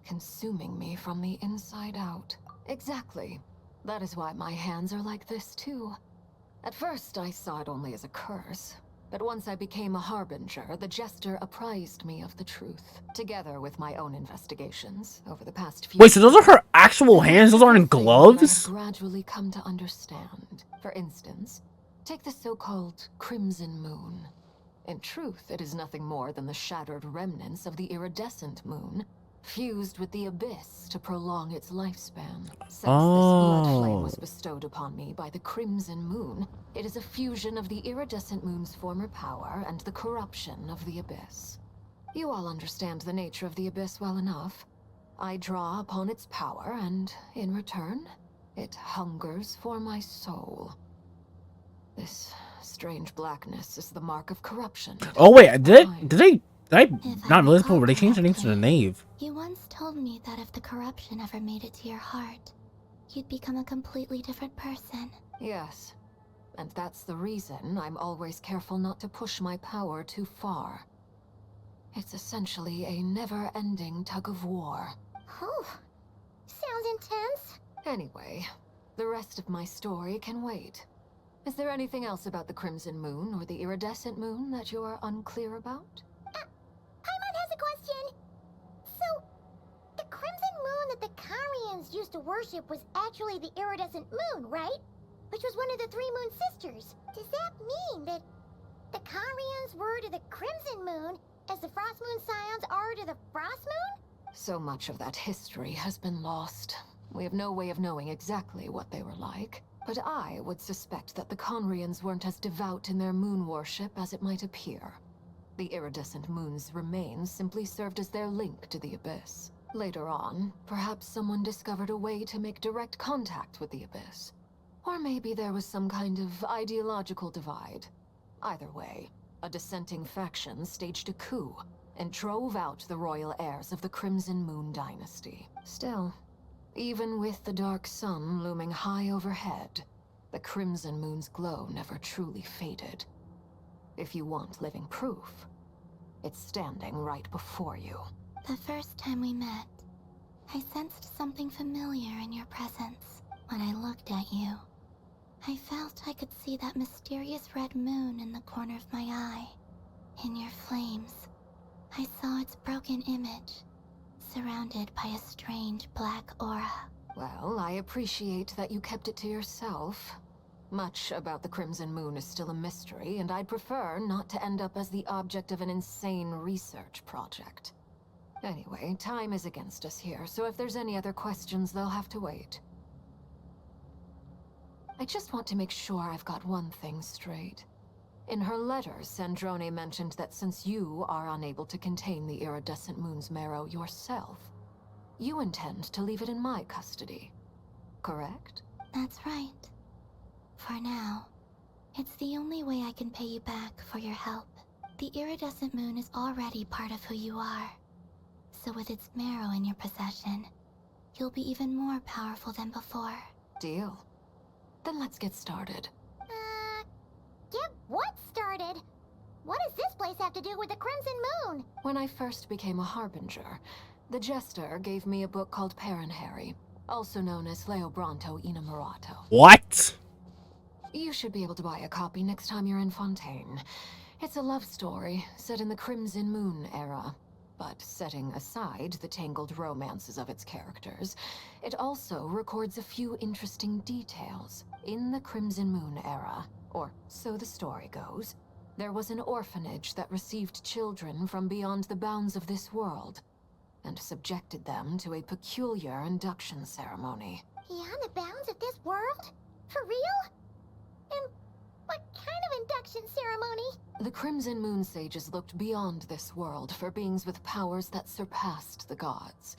consuming me from the inside out. Exactly. That is why my hands are like this too. At first, I saw it only as a curse. But once I became a harbinger, the jester apprised me of the truth. Together with my own investigations over the past few Wait, so those are her actual hands? Those aren't gloves? I've gradually come to understand. For instance, take the so-called Crimson Moon. In truth, it is nothing more than the shattered remnants of the iridescent moon, fused with the abyss to prolong its lifespan. Since this blood flame was bestowed upon me by the Crimson Moon, it is a fusion of the iridescent moon's former power and the corruption of the abyss. You all understand the nature of the abyss well enough. I draw upon its power, and in return, it hungers for my soul. This strange blackness is the mark of corruption. Oh wait, did I not realize before they changed the name to the Knave? You once told me that if the corruption ever made it to your heart, you'd become a completely different person. Yes. And that's the reason I'm always careful not to push my power too far. It's essentially a never-ending tug of war. Oh, sounds intense. Anyway, the rest of my story can wait. Is there anything else about the Crimson Moon or the Iridescent Moon that you're unclear about? Paimon has a question. So, the Crimson Moon that the Karians used to worship was actually the Iridescent Moon, right? Which was one of the three Moon Sisters. Does that mean that the Conrians were to the Crimson Moon as the Frost Moon Scions are to the Frost Moon? So much of that history has been lost. We have no way of knowing exactly what they were like. But I would suspect that the Conrians weren't as devout in their moon worship as it might appear. The iridescent moon's remains simply served as their link to the Abyss. Later on, perhaps someone discovered a way to make direct contact with the Abyss. Or maybe there was some kind of ideological divide. Either way, a dissenting faction staged a coup and drove out the royal heirs of the Crimson Moon dynasty. Still, even with the dark sun looming high overhead, the Crimson Moon's glow never truly faded. If you want living proof, it's standing right before you. The first time we met, I sensed something familiar in your presence. When I looked at you, I felt I could see that mysterious red moon in the corner of my eye. In your flames, I saw its broken image, surrounded by a strange black aura. Well, I appreciate that you kept it to yourself. Much about the Crimson Moon is still a mystery, and I'd prefer not to end up as the object of an insane research project. Anyway, time is against us here, so if there's any other questions, they'll have to wait. I just want to make sure I've got one thing straight. In her letters, Sandrone mentioned that since you are unable to contain the iridescent moon's marrow yourself, you intend to leave it in my custody, correct? That's right. For now, it's the only way I can pay you back for your help. The iridescent moon is already part of who you are. So with its marrow in your possession, you'll be even more powerful than before. Deal. Then let's get started. Get what started? What does this place have to do with the Crimson Moon? When I first became a Harbinger, the Jester gave me a book called Harry, also known as Leobranto Innamorato. What? You should be able to buy a copy next time you're in Fontaine. It's a love story set in the Crimson Moon era. But setting aside the tangled romances of its characters, it also records a few interesting details. In the Crimson Moon era, or so the story goes, there was an orphanage that received children from beyond the bounds of this world, and subjected them to a peculiar induction ceremony. Beyond the bounds of this world? For real? And what kind of induction ceremony? The Crimson Moon sages looked beyond this world for beings with powers that surpassed the gods.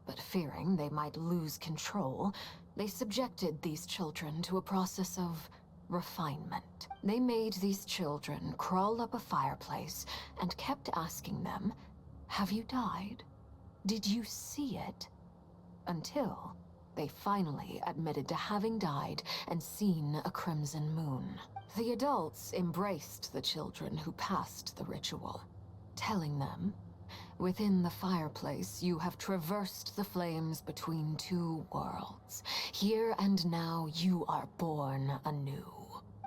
But fearing they might lose control, they subjected these children to a process of refinement. They made these children crawl up a fireplace and kept asking them, "Have you died? Did you see it?" Until they finally admitted to having died and seen a crimson moon. The adults embraced the children who passed the ritual, telling them, "Within the fireplace, you have traversed the flames between two worlds. Here and now, you are born anew."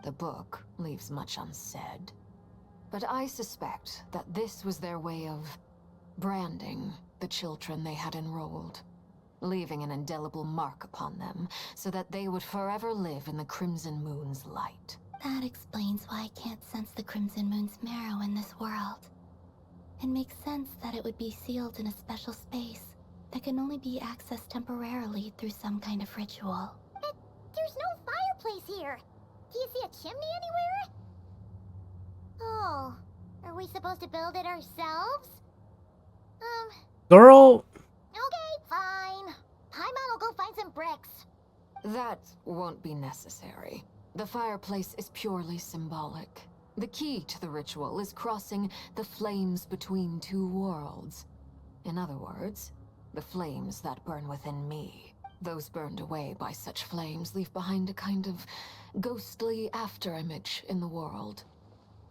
The book leaves much unsaid, but I suspect that this was their way of branding the children they had enrolled, leaving an indelible mark upon them so that they would forever live in the Crimson Moon's light. That explains why I can't sense the Crimson Moon's marrow in this world. It makes sense that it would be sealed in a special space that can only be accessed temporarily through some kind of ritual. But there's no fireplace here! Do you see a chimney anywhere? Oh, are we supposed to build it ourselves? Girl. Okay, fine. Paimon will go find some bricks. That won't be necessary. The fireplace is purely symbolic. The key to the ritual is crossing the flames between two worlds. In other words, the flames that burn within me. Those burned away by such flames leave behind a kind of ghostly afterimage in the world.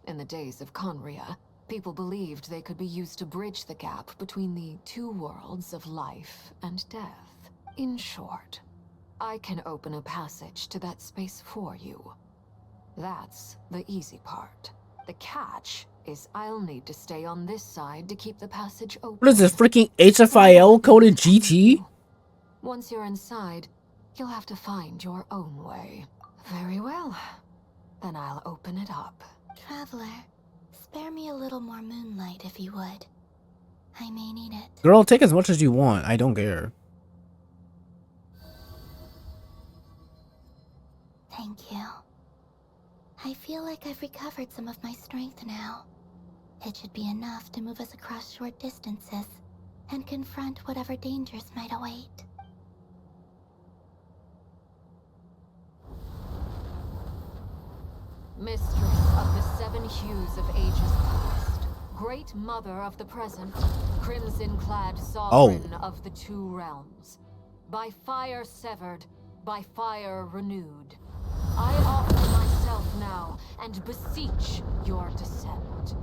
In the days of Conria, people believed they could be used to bridge the gap between the two worlds of life and death. In short, I can open a passage to that space for you. That's the easy part. The catch is I'll need to stay on this side to keep the passage open. What is this, freaking HFIL coded GT? Once you're inside, you'll have to find your own way. Very well. Then I'll open it up. Traveler, Spare me a little more moonlight if you would. I may need it. Girl, take as much as you want. I don't care. Thank you. I feel like I've recovered some of my strength now. It should be enough to move us across short distances and confront whatever dangers might await. Mistress of the seven hues of ages past, great mother of the present, crimson-clad sovereign of the two realms, by fire severed, by fire renewed, I offer myself now and beseech your descent.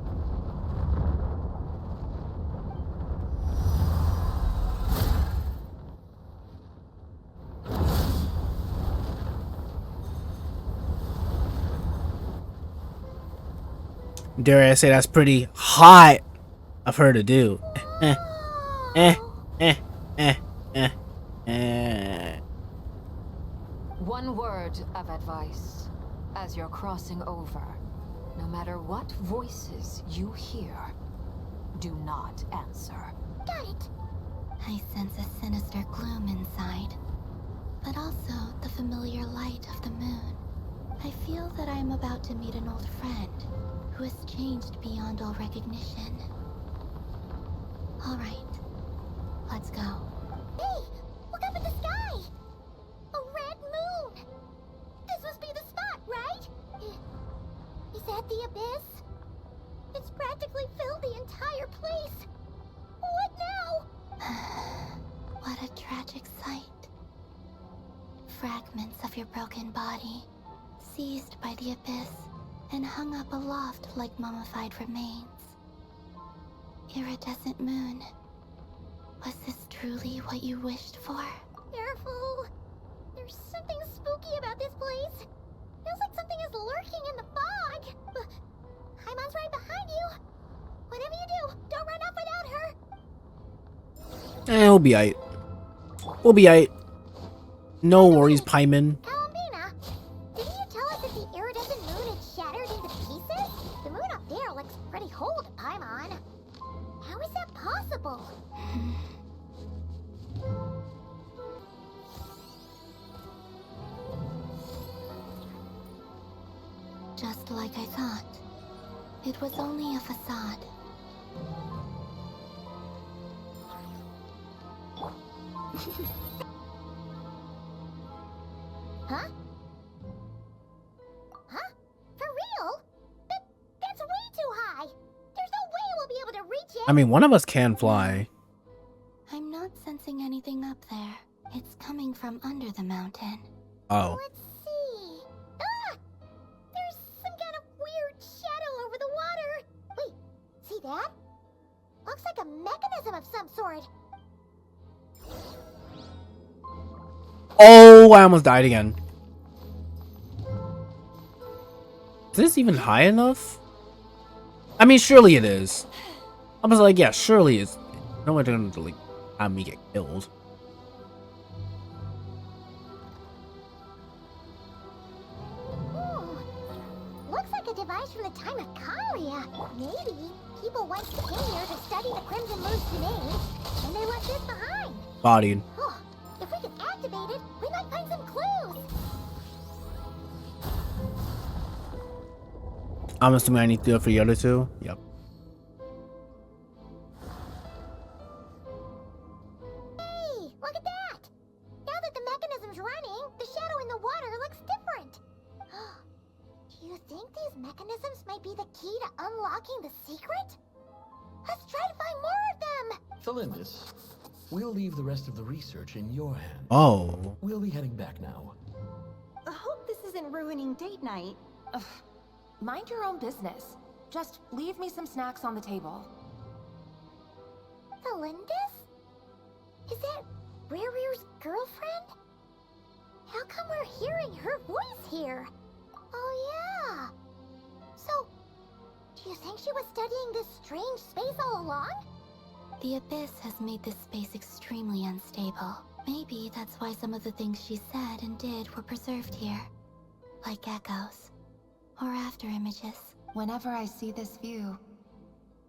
Dare I say that's pretty hot of her to do. One word of advice. As you're crossing over, no matter what voices you hear, do not answer. Got it. I sense a sinister gloom inside, but also the familiar light of the moon. I feel that I am about to meet an old friend who has changed beyond all recognition. All right, let's go. Hey, look up at the sky! A red moon! This must be the spot, right? Is that the abyss? It's practically filled the entire place. What now? What a tragic sight. Fragments of your broken body, seized by the abyss, and hung up aloft like mummified remains. Iridescent moon, was this truly what you wished for? Careful! There's something spooky about this place. Feels like something is lurking in the fog. Paimon's right behind you. Whatever you do, don't run off without her. We'll be aight. We'll be aight. No worries, Paimon. Columbina, didn't you tell us that the iridescent moon had shattered into pieces? The moon up there looks pretty whole to Paimon. How is that possible? Just like I thought. It was only a facade. Huh? Huh? For real? That's way too high. There's no way we'll be able to reach it. I mean, one of us can fly. I'm not sensing anything up there. It's coming from under the mountain. Oh. Let's see. Ah! There's some kind of weird shadow over the water. Wait, see that? Looks like a mechanism of some sort. Oh, I almost died again. Is this even high enough? I mean, surely it is. I was like, yeah, surely it's. No one's gonna like have me get killed. Looks like a device from the time of KRAI. Maybe people once came here to study the Crimson Moon's domain, and they left this behind. Bodied. Oh, if we can activate it, we might find some clues. I'm assuming I need to do it for the other two. Yep. Hey, look at that! Now that the mechanism's running, the shadow in the water looks different. Do you think these mechanisms might be the key to unlocking the secret? Let's try to find more of them! Felindis, we'll leave the rest of the research in your hands. Oh. We'll be heading back now. I hope this isn't ruining date night. Ugh. Mind your own business. Just leave me some snacks on the table. Felindis? Is that RERIR's girlfriend? How come we're hearing her voice here? Oh yeah! So, do you think she was studying this strange space all along? The Abyss has made this space extremely unstable. Maybe that's why some of the things she said and did were preserved here. Like echoes. Or after images. Whenever I see this view,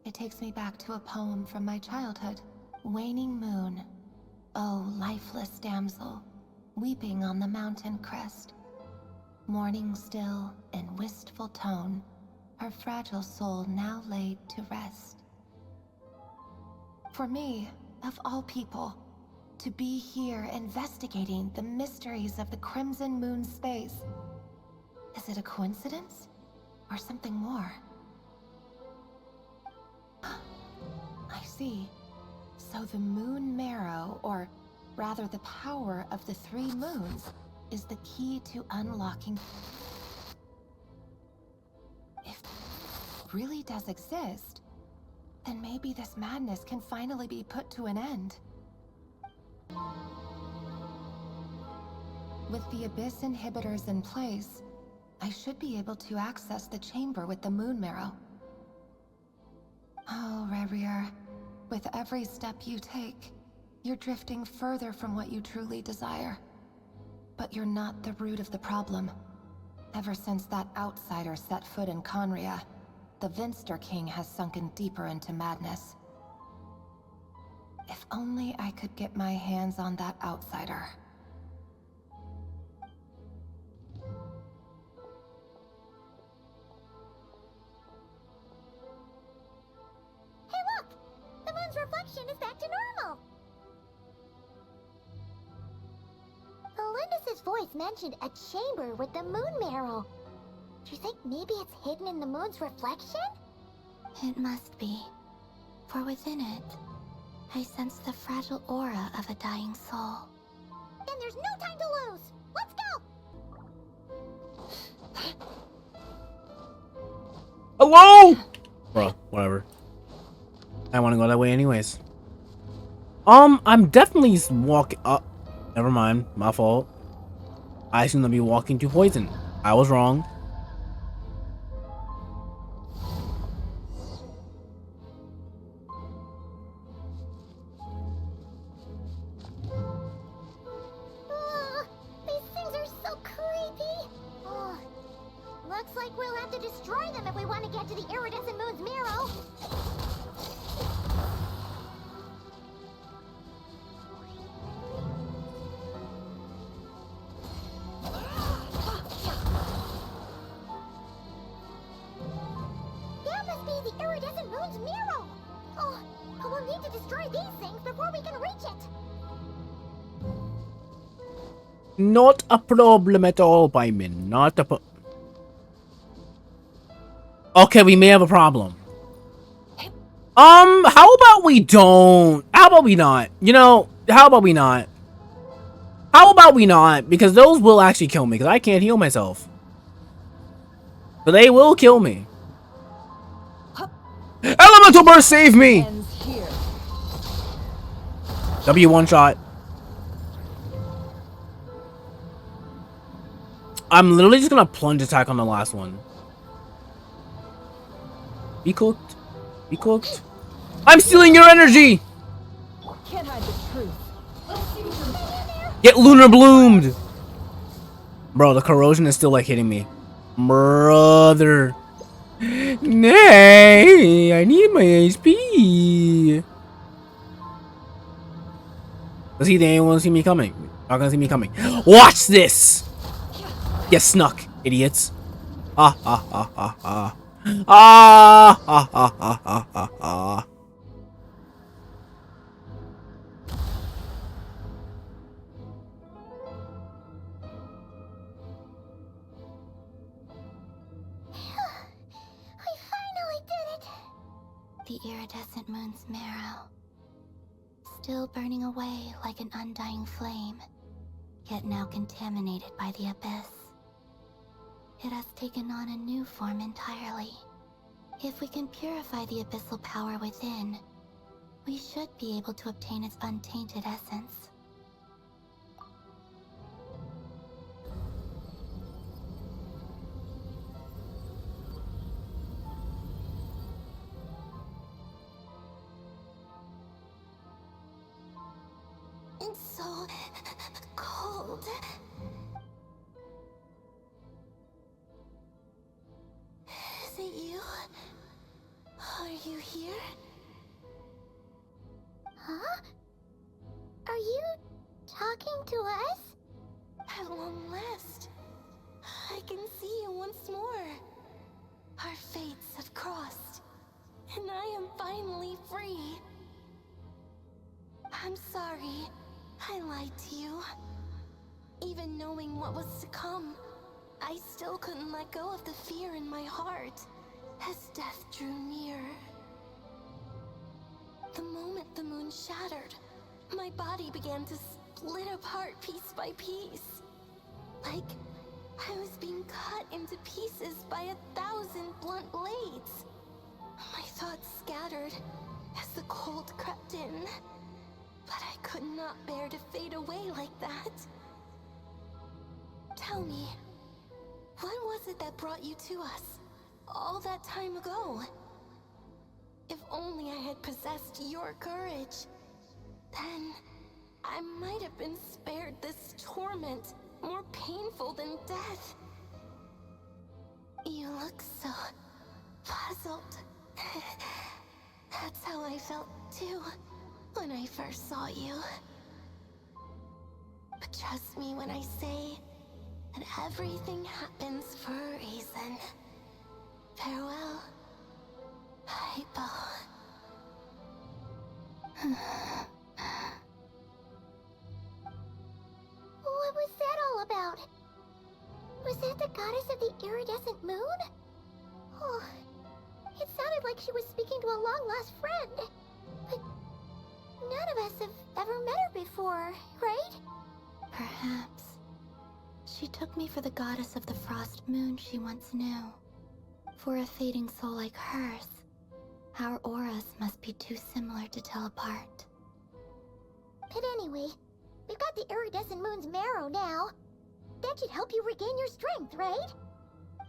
it takes me back to a poem from my childhood. Waning moon, oh lifeless damsel, weeping on the mountain crest. Mourning still in wistful tone, her fragile soul now laid to rest. For me, of all people, to be here investigating the mysteries of the Crimson Moon space, is it a coincidence or something more? I see. So the moon marrow, or rather the power of the 3 moons, is the key to unlocking. If it really does exist, then maybe this madness can finally be put to an end. With the Abyss inhibitors in place, I should be able to access the chamber with the moon marrow. Oh, RERIR, with every step you take, you're drifting further from what you truly desire. But you're not the root of the problem. Ever since that outsider set foot in Conria, the Vinster King has sunken deeper into madness. If only I could get my hands on that outsider. Hey look! The moon's reflection is back to normal! Melindis' voice mentioned a chamber with the moon marrow. Do you think maybe it's hidden in the moon's reflection? It must be. For within it, I sense the fragile aura of a dying soul. Then there's no time to lose! Let's go! Hello? Bruh, whatever. I want to go that way anyways. I'm definitely walking up. Never mind, my fault. I assumed I'd be walking to poison. I was wrong. These things are so creepy! Looks like we'll have to destroy them if we want to get to the iridescent moon's marrow. That must be the iridescent moon's marrow! Oh, we'll need to destroy these things before we can reach it! Not a problem at all, Byman. Not a pro- Okay, we may have a problem. How about we don't? How about we not? You know, how about we not? How about we not? Because those will actually kill me, because I can't heal myself. But they will kill me. Elemental Burst, save me! W one shot. I'm literally just gonna plunge attack on the last one. Be cooked. Be cooked. I'm stealing your energy! Can't hide the truth. Get lunar bloomed! Bro, the corrosion is still like hitting me. Brother. Nay, I need my HP. Does he think anyone will see me coming? Not gonna see me coming. Watch this! Get snuck, idiots. Ah, ah, ah, ah, ah. Ah, ah, ah, ah, ah, ah, ah. We finally did it! The iridescent moon's marrow. Still burning away like an undying flame, yet now contaminated by the abyss. It has taken on a new form entirely. If we can purify the abyssal power within, we should be able to obtain its untainted essence. It's so cold. Is it you? You here? Huh? Are you talking to us? At long last, I can see you once more. Our fates have crossed, and I am finally free. I'm sorry, I lied to you. Even knowing what was to come, I still couldn't let go of the fear in my heart as death drew near. The moment the moon shattered, my body began to split apart piece by piece. Like I was being cut into pieces by 1,000 blunt blades. My thoughts scattered as the cold crept in, but I could not bear to fade away like that. Tell me, what was it that brought you to us all that time ago? If only I had possessed your courage, then I might have been spared this torment more painful than death. You look so puzzled. That's how I felt too when I first saw you. But trust me when I say that everything happens for a reason. Farewell, Hypo. What was that all about? Was that the goddess of the iridescent moon? Oh, it sounded like she was speaking to a long-lost friend. But none of us have ever met her before, right? Perhaps. She took me for the goddess of the frost moon she once knew. For a fading soul like hers, our auras must be too similar to tell apart. But anyway, we've got the iridescent moon's marrow now. That should help you regain your strength, right?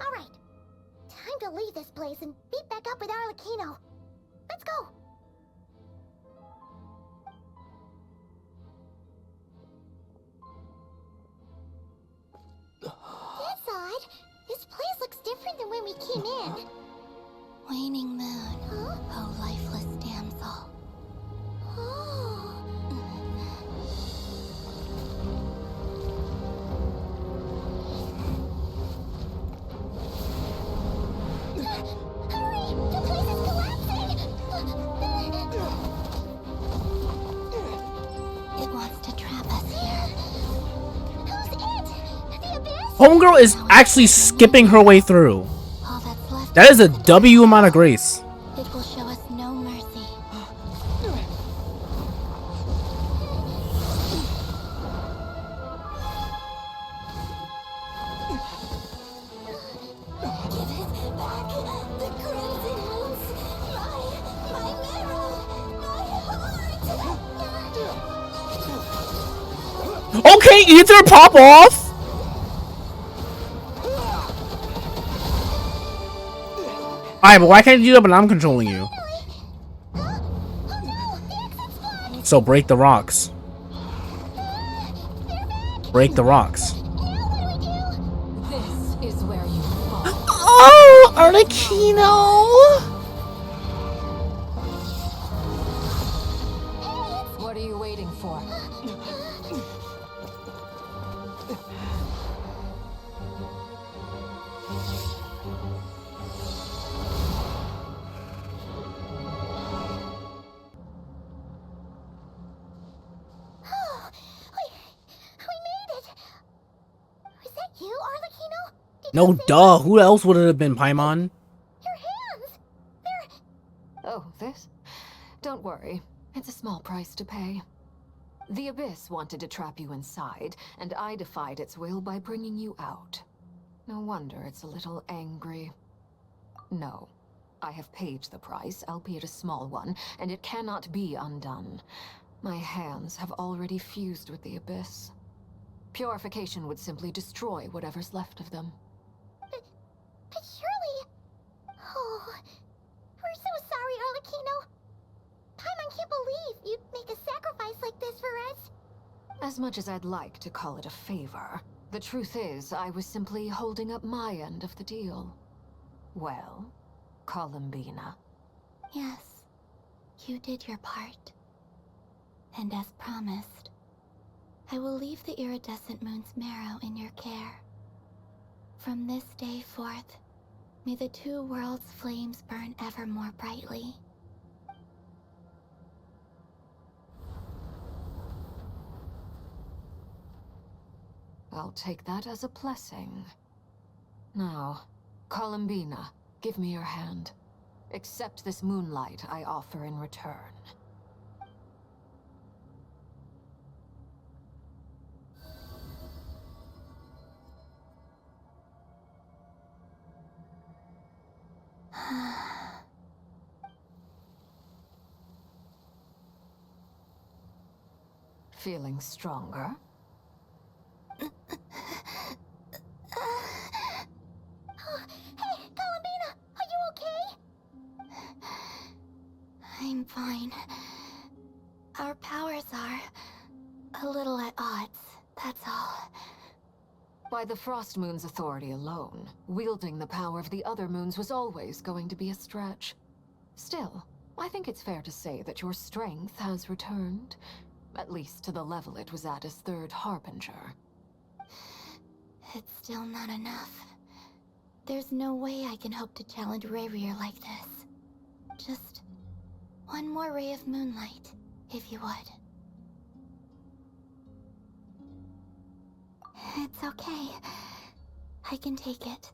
Alright, time to leave this place and meet back up with Arlecchino. Let's go! That's odd. This place looks different than when we came in. Waning moon, Huh? oh lifeless damsel. Oh. Hurry! The place is collapsing! It wants to trap us here. Who's it? The abyss? Homegirl is actually skipping her way through. All that's left That is a W amount of grace. it will show us no mercy. Give it back! The crimson moons! My marrow! My heart! Okay, either pop off. Alright, but why can't you do that when I'm controlling you? So break the rocks. Break the rocks. This is where you fall. Oh, Arlecchino! What are you waiting for? Oh, we made it! Was that you, Arlecchino? Did No, you say duh. Who else would it have been, Paimon? your hands? They're... Oh, this? Don't worry. It's a small price to pay. The Abyss wanted to trap you inside, and I defied its will by bringing you out. No wonder it's a little angry. No. I have paid the price, albeit a small one, and it cannot be undone. My hands have already fused with the Abyss. Purification would simply destroy whatever's left of them. But surely... Oh, we're so sorry, Arlecchino. Paimon can't believe you'd make a sacrifice like this for us. As much as I'd like to call it a favor, the truth is I was simply holding up my end of the deal. Well, Columbina, Yes, you did your part. And as promised, I will leave the iridescent moon's marrow in your care. From this day forth, may the two worlds' flames burn ever more brightly. I'll take that as a blessing. Now, Columbina, give me your hand. Accept this moonlight I offer in return. Feeling stronger? Hey, Columbina, are you okay? I'm fine. Our powers are a little at odds, that's all. By the Frost Moon's authority alone, wielding the power of the other moons was always going to be a stretch. Still, I think it's fair to say that your strength has returned, at least to the level it was at as Third Harbinger. It's still not enough. There's no way I can hope to challenge RERIR like this. Just one more ray of moonlight, if you would. It's okay. I can take it.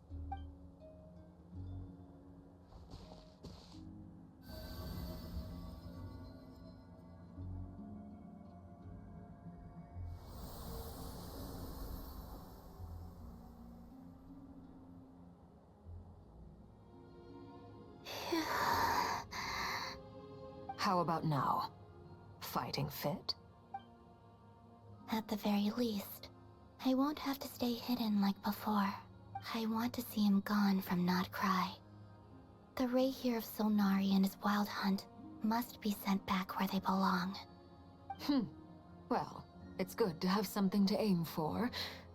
How about now? Fighting fit? At the very least, I won't have to stay hidden like before. I want to see him gone from KRAI. The RERIR of Solnari and his wild hunt must be sent back where they belong. Well, it's good to have something to aim for.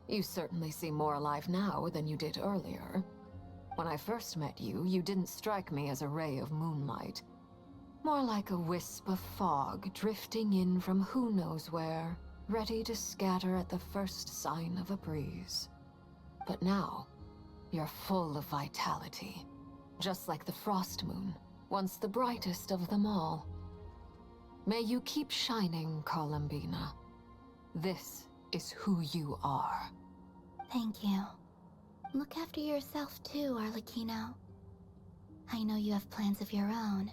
You certainly seem more alive now than you did earlier. When I first met you, you didn't strike me as a ray of moonlight. More like a wisp of fog drifting in from who knows where, ready to scatter at the first sign of a breeze. But now, you're full of vitality, just like the Frost Moon, once the brightest of them all. May you keep shining, Columbina. This is who you are. Thank you. Look after yourself too, Arlecchino. I know you have plans of your own,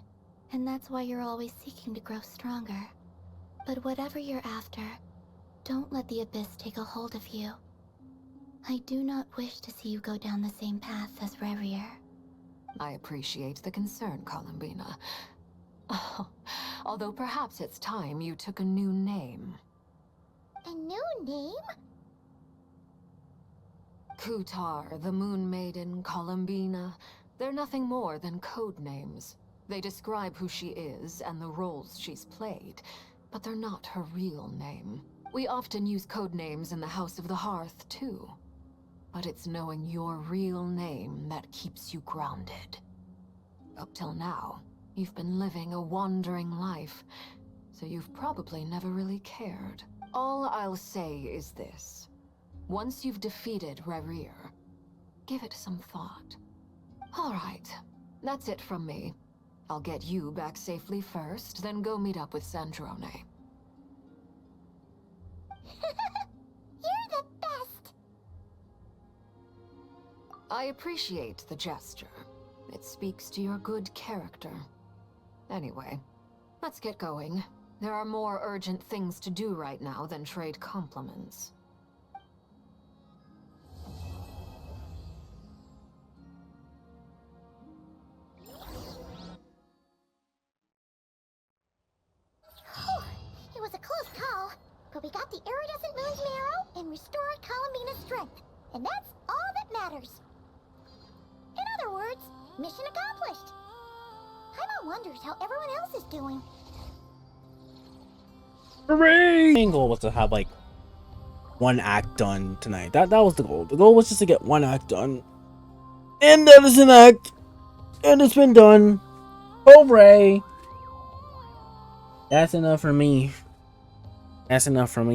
and that's why you're always seeking to grow stronger. But whatever you're after, don't let the Abyss take a hold of you. I do not wish to see you go down the same path as RERIR. I appreciate the concern, Columbina. Although perhaps it's time you took a new name. A new name? Kutar, the Moon Maiden, Columbina, they're nothing more than code names. They describe who she is and the roles she's played, but they're not her real name. We often use code names in the House of the Hearth, too. But it's knowing your real name that keeps you grounded. Up till now, you've been living a wandering life, so you've probably never really cared. All I'll say is this. Once you've defeated RERIR, give it some thought. All right, that's it from me. I'll get you back safely first, then go meet up with Sandrone. You're the best! I appreciate the gesture. It speaks to your good character. Anyway, let's get going. There are more urgent things to do right now than trade compliments. It was a close call, but we got the iridescent moon's marrow and restored Columbina's strength, and that's all that matters. In other words, mission accomplished. Paimon wonders how everyone else is doing. Hooray! Main goal was to have like one act done tonight. That was the goal. The goal was just to get one act done, and that is an act, and it's been done. Hooray! That's enough for me. That's enough for me.